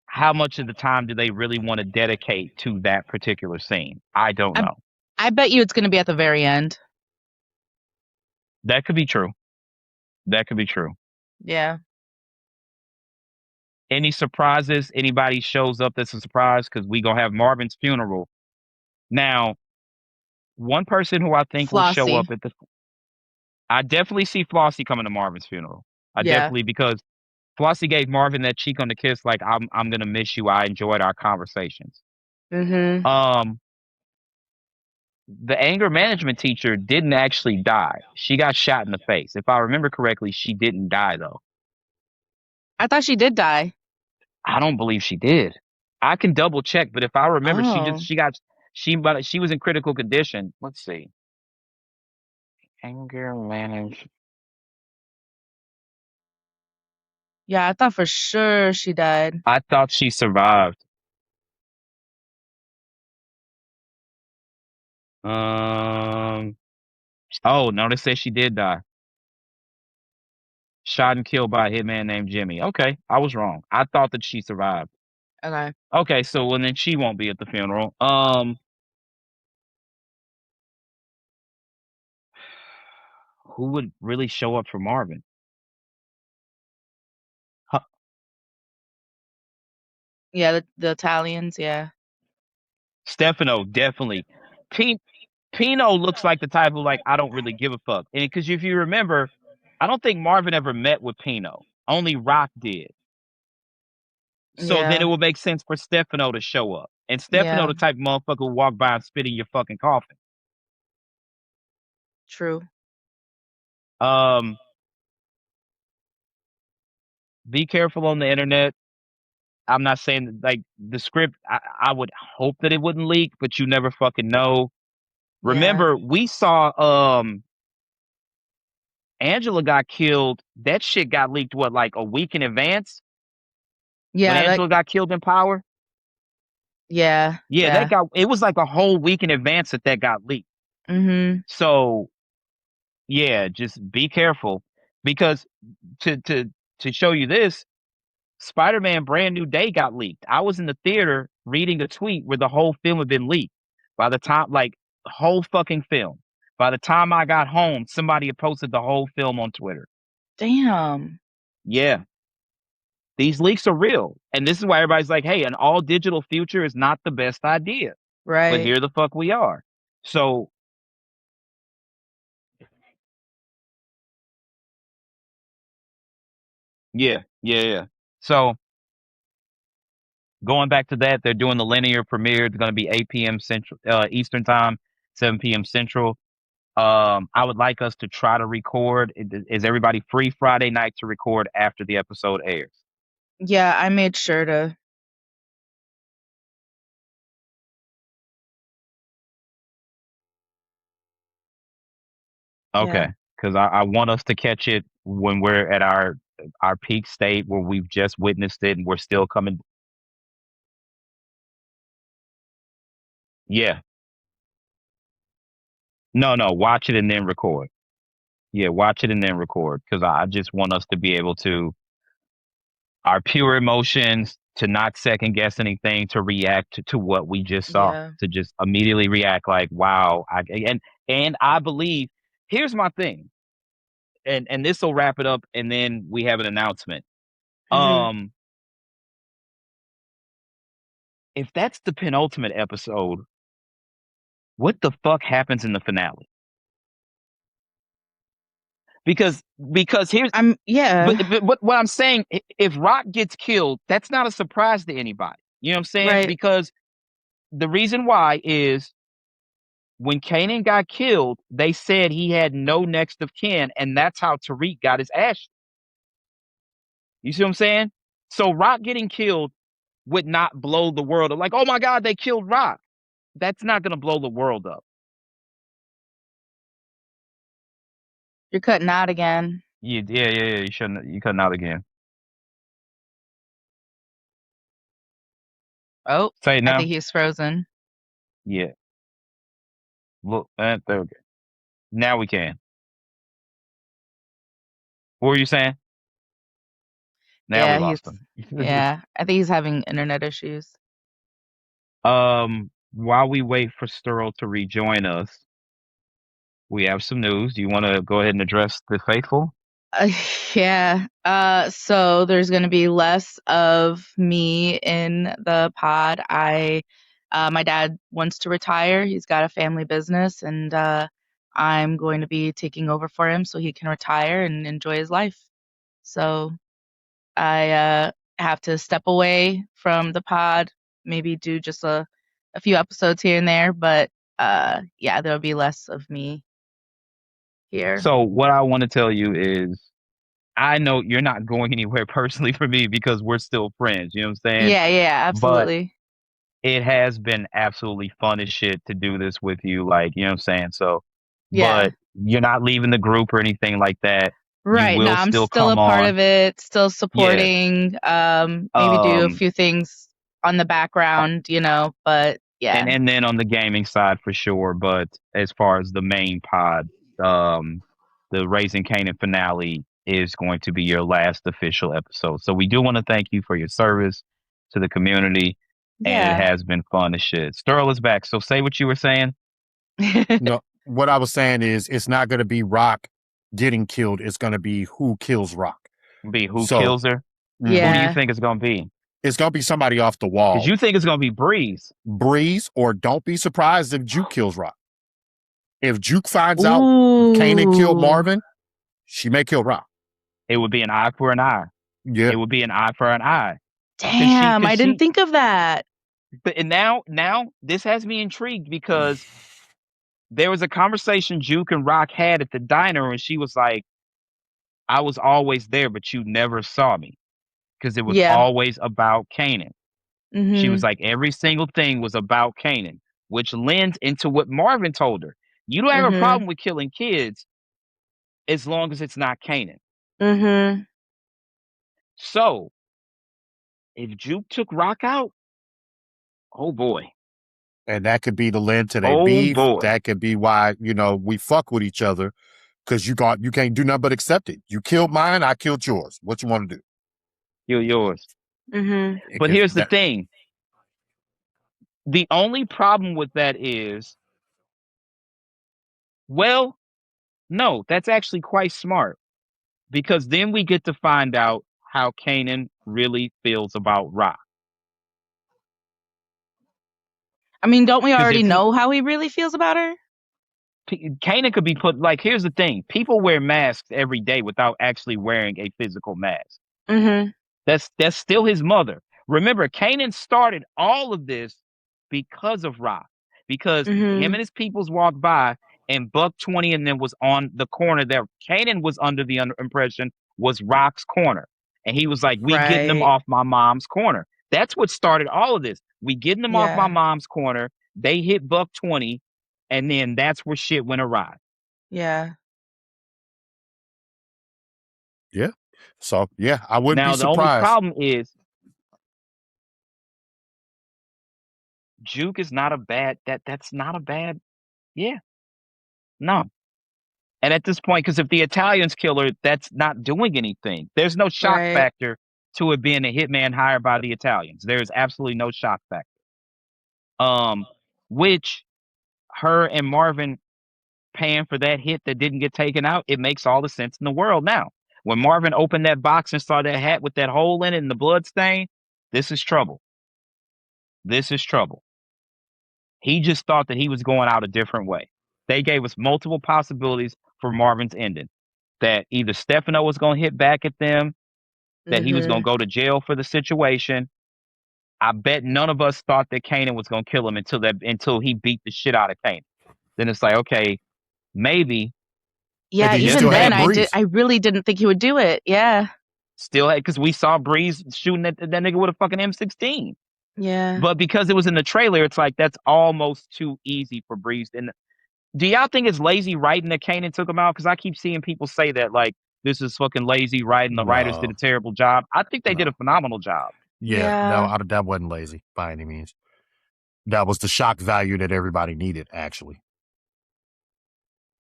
how much of the time do they really want to dedicate to that particular scene? I don't I know. I bet you it's gonna be at the very end. That could be true. That could be true. Yeah. Any surprises? Anybody shows up that's a surprise? Because we gonna have Marvin's funeral. Now, one person who I think will show Flossie. up at the I definitely see Flossie coming to Marvin's funeral. I Yeah. definitely because Flossie gave Marvin that cheek on the kiss, like I'm gonna miss you. I enjoyed our conversations. Mhm. Um, the anger management teacher didn't actually die. She got shot in the face. If I remember correctly, she didn't die though. I thought she did die. I don't believe she did. I can double check, but if I remember, Oh. she was in critical condition. Let's see. Anger management. Yeah, I thought for sure she died. I thought she survived. Um. Oh no, they said she did die. Shot and killed by a hitman named Jimmy. Okay, I was wrong. I thought that she survived. Okay. Okay, so well, then she won't be at the funeral. Who would really show up for Marvin? Huh, Yeah, the Italians, yeah. Stefano, definitely. P- Pino looks like the type of like I don't really give a fuck. And because if you remember, I don't think Marvin ever met with Pino. Only Rock did. So then Yeah. it would make sense for Stefano to show up. And Stefano, Yeah. the type of motherfucker who walk by and spit in your fucking coffin. True. Um, be careful on the internet. I'm not saying that, like the script. I would hope that it wouldn't leak, but you never fucking know. Yeah. Remember, we saw Angela got killed. That shit got leaked what like a week in advance when Yeah, that Angela got killed in Power. yeah. Yeah, that Yeah. got it was like a whole week in advance that got leaked. Mhm. So yeah, just be careful because to to to show you this, Spider-Man Brand New Day got leaked. I was in the theater reading a tweet where the whole film had been leaked. By the time, like, the whole fucking film. By the time I got home, somebody had posted the whole film on Twitter. Damn. Yeah, these leaks are real. And this is why everybody's like, hey, an all digital future is not the best idea. But Right. here the fuck we are. So, yeah. So, going back to that, they're doing the linear premiere. It's going to be 8 p.m. Central, Eastern Time, 7 p.m. Central. I would like us to try to record. Is everybody free Friday night to record after the episode airs? Yeah, I made sure to. Okay, Yeah. because I want us to catch it when we're at our peak state where we've just witnessed it and we're still coming. Yeah. No, no, watch it and then record. Yeah, watch it and then record because I just want us to be able to our pure emotions to not second guess anything, to react to what we just saw, Yeah. to just immediately react like, wow. And I believe here's my thing, and this will wrap it up, and then we have an announcement. Mhm. Um, if that's the penultimate episode, what the fuck happens in the finale? Because here's Yeah. what I'm saying, if Rock gets killed, that's not a surprise to anybody. You know what I'm saying? Right. Because the reason why is when Kanan got killed, they said he had no next of kin, and that's how Tariq got his ash. You see what I'm saying? So Rock getting killed would not blow the world up. Like, oh my God, they killed Rock. That's not gonna blow the world up. You're cutting out again. Yeah. You shouldn't. You cutting out again. Oh, Say it I now. think he's frozen. Yeah. Look, there we go. Now we can. What were you saying? Now we Yeah, lost him. I think he's having internet issues. While we wait for Sterl to rejoin us, we have some news. Do you want to go ahead and address the faithful? Uh, yeah. So there's going to be less of me in the pod. My dad wants to retire. He's got a family business, and I'm going to be taking over for him so he can retire and enjoy his life. So I have to step away from the pod, maybe do just a few episodes here and there, but yeah, there'll be less of me here. So what I want to tell you is I know you're not going anywhere personally for me because we're still friends, you know what I'm saying? Yeah, But absolutely. it has been absolutely fun as shit to do this with you, like, you know what I'm saying? So, Yeah. but you're not leaving the group or anything like that. You Right. No, will I'm still still a come part on. of it, still Yeah. supporting, maybe do a Um, few things on the background, but yeah. and then on the gaming side for sure, but as far as the main pod, um, the Raising Kanan finale is going to be your last official episode. So we do want to thank you for your service to the community, and it Yeah. has been fun as shit. Sterl is back, so say what you were saying. No, what I was saying is it's not going to be Rock getting killed. It's going to be who kills Rock. Be who So kills her? Who mhm, do you Yeah. think it's going to be? it's going to be somebody off the Because wall. you think it's going to be Breeze. Breeze, or don't be surprised if Juke kills Rock. If Juke finds out Kanan killed Ooh. Marvin, she may kill Rock. It would be an eye for an eye. Yeah. It would be an eye for an eye. Damn, Cause I didn't she, think of that. but and now this has me intrigued because there was a conversation Juke and Rock had at the diner, and she was like, "I was always there, but you never saw me because it was Yeah. always about Kanan." She was Mhm. like, "Every single thing was about Kanan," which lends into what Marvin told her. You don't have a Mhm. problem with killing kids as long as it's not Kanan. Mhm. So if Juke took Rock out, oh boy, And that could be the lend to their oh beef. boy, That could be why, we fuck with each other because you can't do nothing but accept it. You killed mine, I killed yours. What you want to do? you're yours. Mhm. But Because here's the thing: the only problem with that is, well, no, that's actually quite smart because then we get to find out how Kanan really feels about Rock. I mean, don't we Because already if he, know how he really feels about her? Kanan could be put like, here's the thing: people wear masks every day without actually wearing a physical mask. Mhm. That's still his mother. Remember, Kanan started all of this because of Rock, because him and Mhm. his peoples walked by, and Buck 20 and then was on the corner that Kanan was under the impression was Rock's corner, and he was like, "We getting them Right. off my mom's corner." That's what started all of this. We getting them off my Yeah. mom's corner. They hit Buck 20, and then that's where shit went awry. Yeah. Yeah. So yeah, I wouldn't be Now the only surprised. problem is Juke is not a bad that's not a bad yeah. No. And at this point, because if the Italians kill her, that's not doing anything. There's no shock Right. factor to it being a hitman hired by the Italians. There is absolutely no shock factor. Which her and Marvin paying for that hit that didn't get taken out, it makes all the sense in the world now. When Marvin opened that box and saw that hat with that hole in it and the blood stain, this is trouble. This is trouble. He just thought that he was going out a different way. They gave us multiple possibilities for Marvin's ending. That either Stefano was going to hit back at them, that he was going to Mhm. go to jail for the situation. I bet none of us thought that Kanan was going to kill him until he beat the shit out of Kanan. Then it's like, okay, maybe And Yeah, then you even still then had I Breeze. really didn't think he would do it. Yeah. still had because we saw Breeze shooting at that nigga with a fucking M16. Yeah. But because it was in the trailer, it's like that's almost too easy for Breeze. And do y'all think it's lazy writing that Kanan took him out? Because I keep seeing people say that like this is fucking lazy writing. The writers did No, a terrible job. I think they did a no. phenomenal job. Yeah, Yeah. that wasn't lazy by any means. That was the shock value that everybody needed, actually.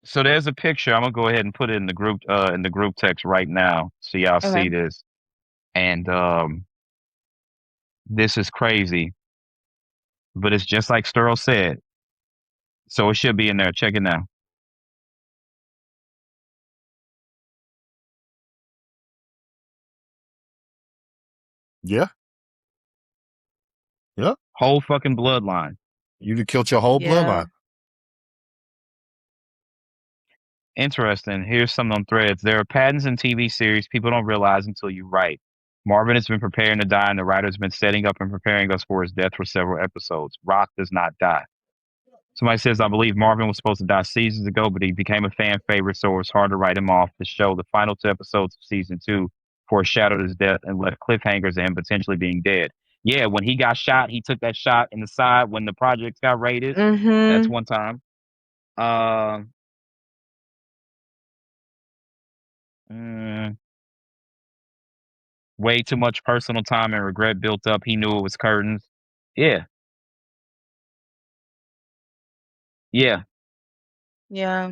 So there's a picture. I'm gonna go ahead and put it in the group text right now, so y'all Okay. see this. And this is crazy, but it's just like Sterl said. So it should be in there. Check it now. Yeah, yeah. Whole fucking bloodline. You'd killed your whole Yeah. bloodline. Interesting. Here's some on threads. There are patterns in TV series people don't realize until you write. Marvin has been preparing to die, and the writer's been setting up and preparing us for his death for several episodes. Rock does not die. Somebody says, I believe Marvin was supposed to die seasons ago, but he became a fan favorite, so it was hard to write him off. The show, the final 2 episodes of season 2, foreshadowed his death and left cliffhangers of him potentially being dead. Yeah, when he got shot, he took that shot in the side when the projects got raided. That's Mhm. one time. Uh, mm, Way too much personal time and regret built up. He knew it was curtains. Yeah, yeah. Yeah.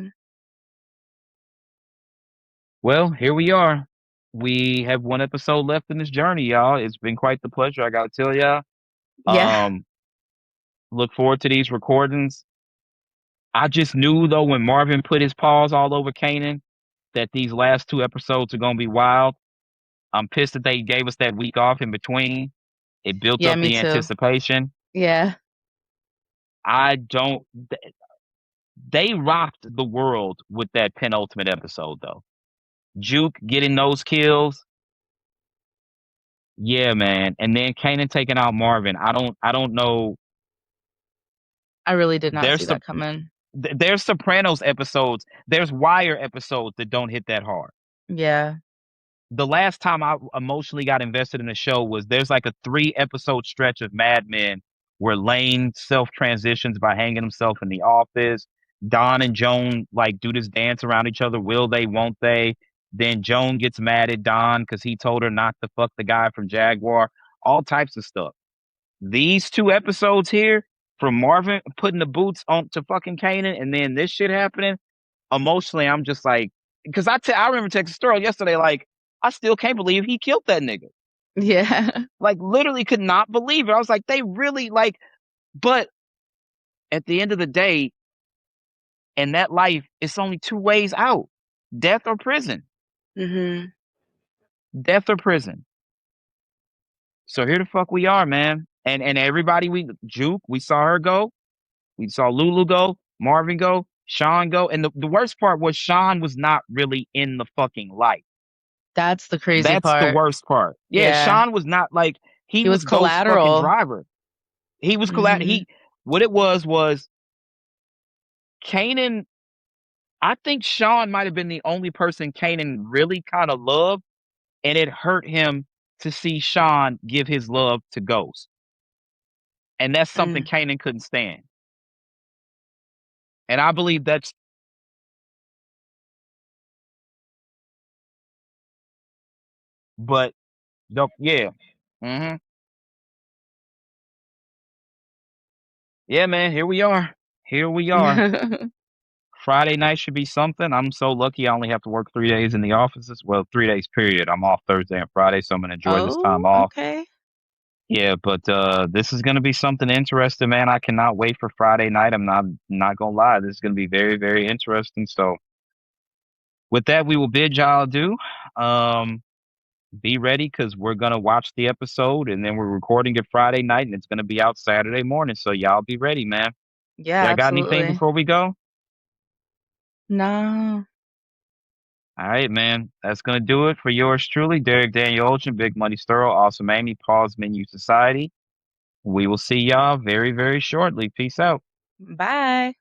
Well, here we are. We have 1 episode left in this journey, y'all. It's been quite the pleasure, I gotta tell y'all. Yeah. Um, look forward to these recordings. I just knew though when Marvin put his paws all over Kanan that these last 2 episodes are gonna be wild. I'm pissed that they gave us that week off in between. It built Yeah, up me the too. anticipation. Yeah. I don't. They rocked the world with that penultimate episode though. Juke getting those kills. Yeah, man. And then Kanan taking out Marvin. I don't know. I really did not see There's some that coming. there's Sopranos episodes. There's Wire episodes that don't hit that hard. Yeah. The last time I emotionally got invested in a show was there's like a 3 episode stretch of Mad Men where Lane self transitions by hanging himself in the office. Don and Joan like do this dance around each other. Will they? Won't they? Then Joan gets mad at Don because he told her not to fuck the guy from Jaguar. All types of stuff. These 2 episodes here from Marvin putting the boots on to fucking Kanan and then this shit happening, emotionally, I'm just like, because I remember texting Sterl yesterday, like, I still can't believe he killed that nigga. Yeah. Like, literally could not believe it. I was like, they really, like, but at the end of the day, in that life, it's only 2 ways out: death or prison. Mhm. Death or prison. So here the fuck we are, man. And everybody Juke, we saw her go. We saw Lulu go, Marvin go, Sean go. And the worst part was Sean was not really in the fucking light. That's the crazy That's the part. worst part. Yeah, Yeah. Sean was not like he He was was Ghost fucking collateral. driver. He was Mhm. he what it was Kanan. I think Sean might have been the only person Kanan really kind of loved, and it hurt him to see Sean give his love to Ghost. And that's something Mm. Kanan couldn't stand. And I believe that's But yeah. Hmm. Yeah, man. Here we are. Here we are. Friday night should be something. I'm so lucky I only have to work 3 days in the offices. Well, 3 days period. I'm off Thursday and Friday, so I'm gonna enjoy this time Oh, off. okay. Yeah, but this is gonna be something interesting, man. I cannot wait for Friday night. I'm not gonna lie. This is gonna be very, very interesting. So with that, we will bid y'all adieu. Um, be ready because we're gonna watch the episode and then we're recording it Friday night and it's gonna be out Saturday morning. So y'all be ready, man. Yeah, Y'all got anything absolutely. before we go? No. All right, man. That's gonna do it for yours truly, Derek Daniel Olchin, Big Money Sterl, Awesome Amy, Paul's Menu Society. We will see y'all very, very shortly. Peace out. Bye.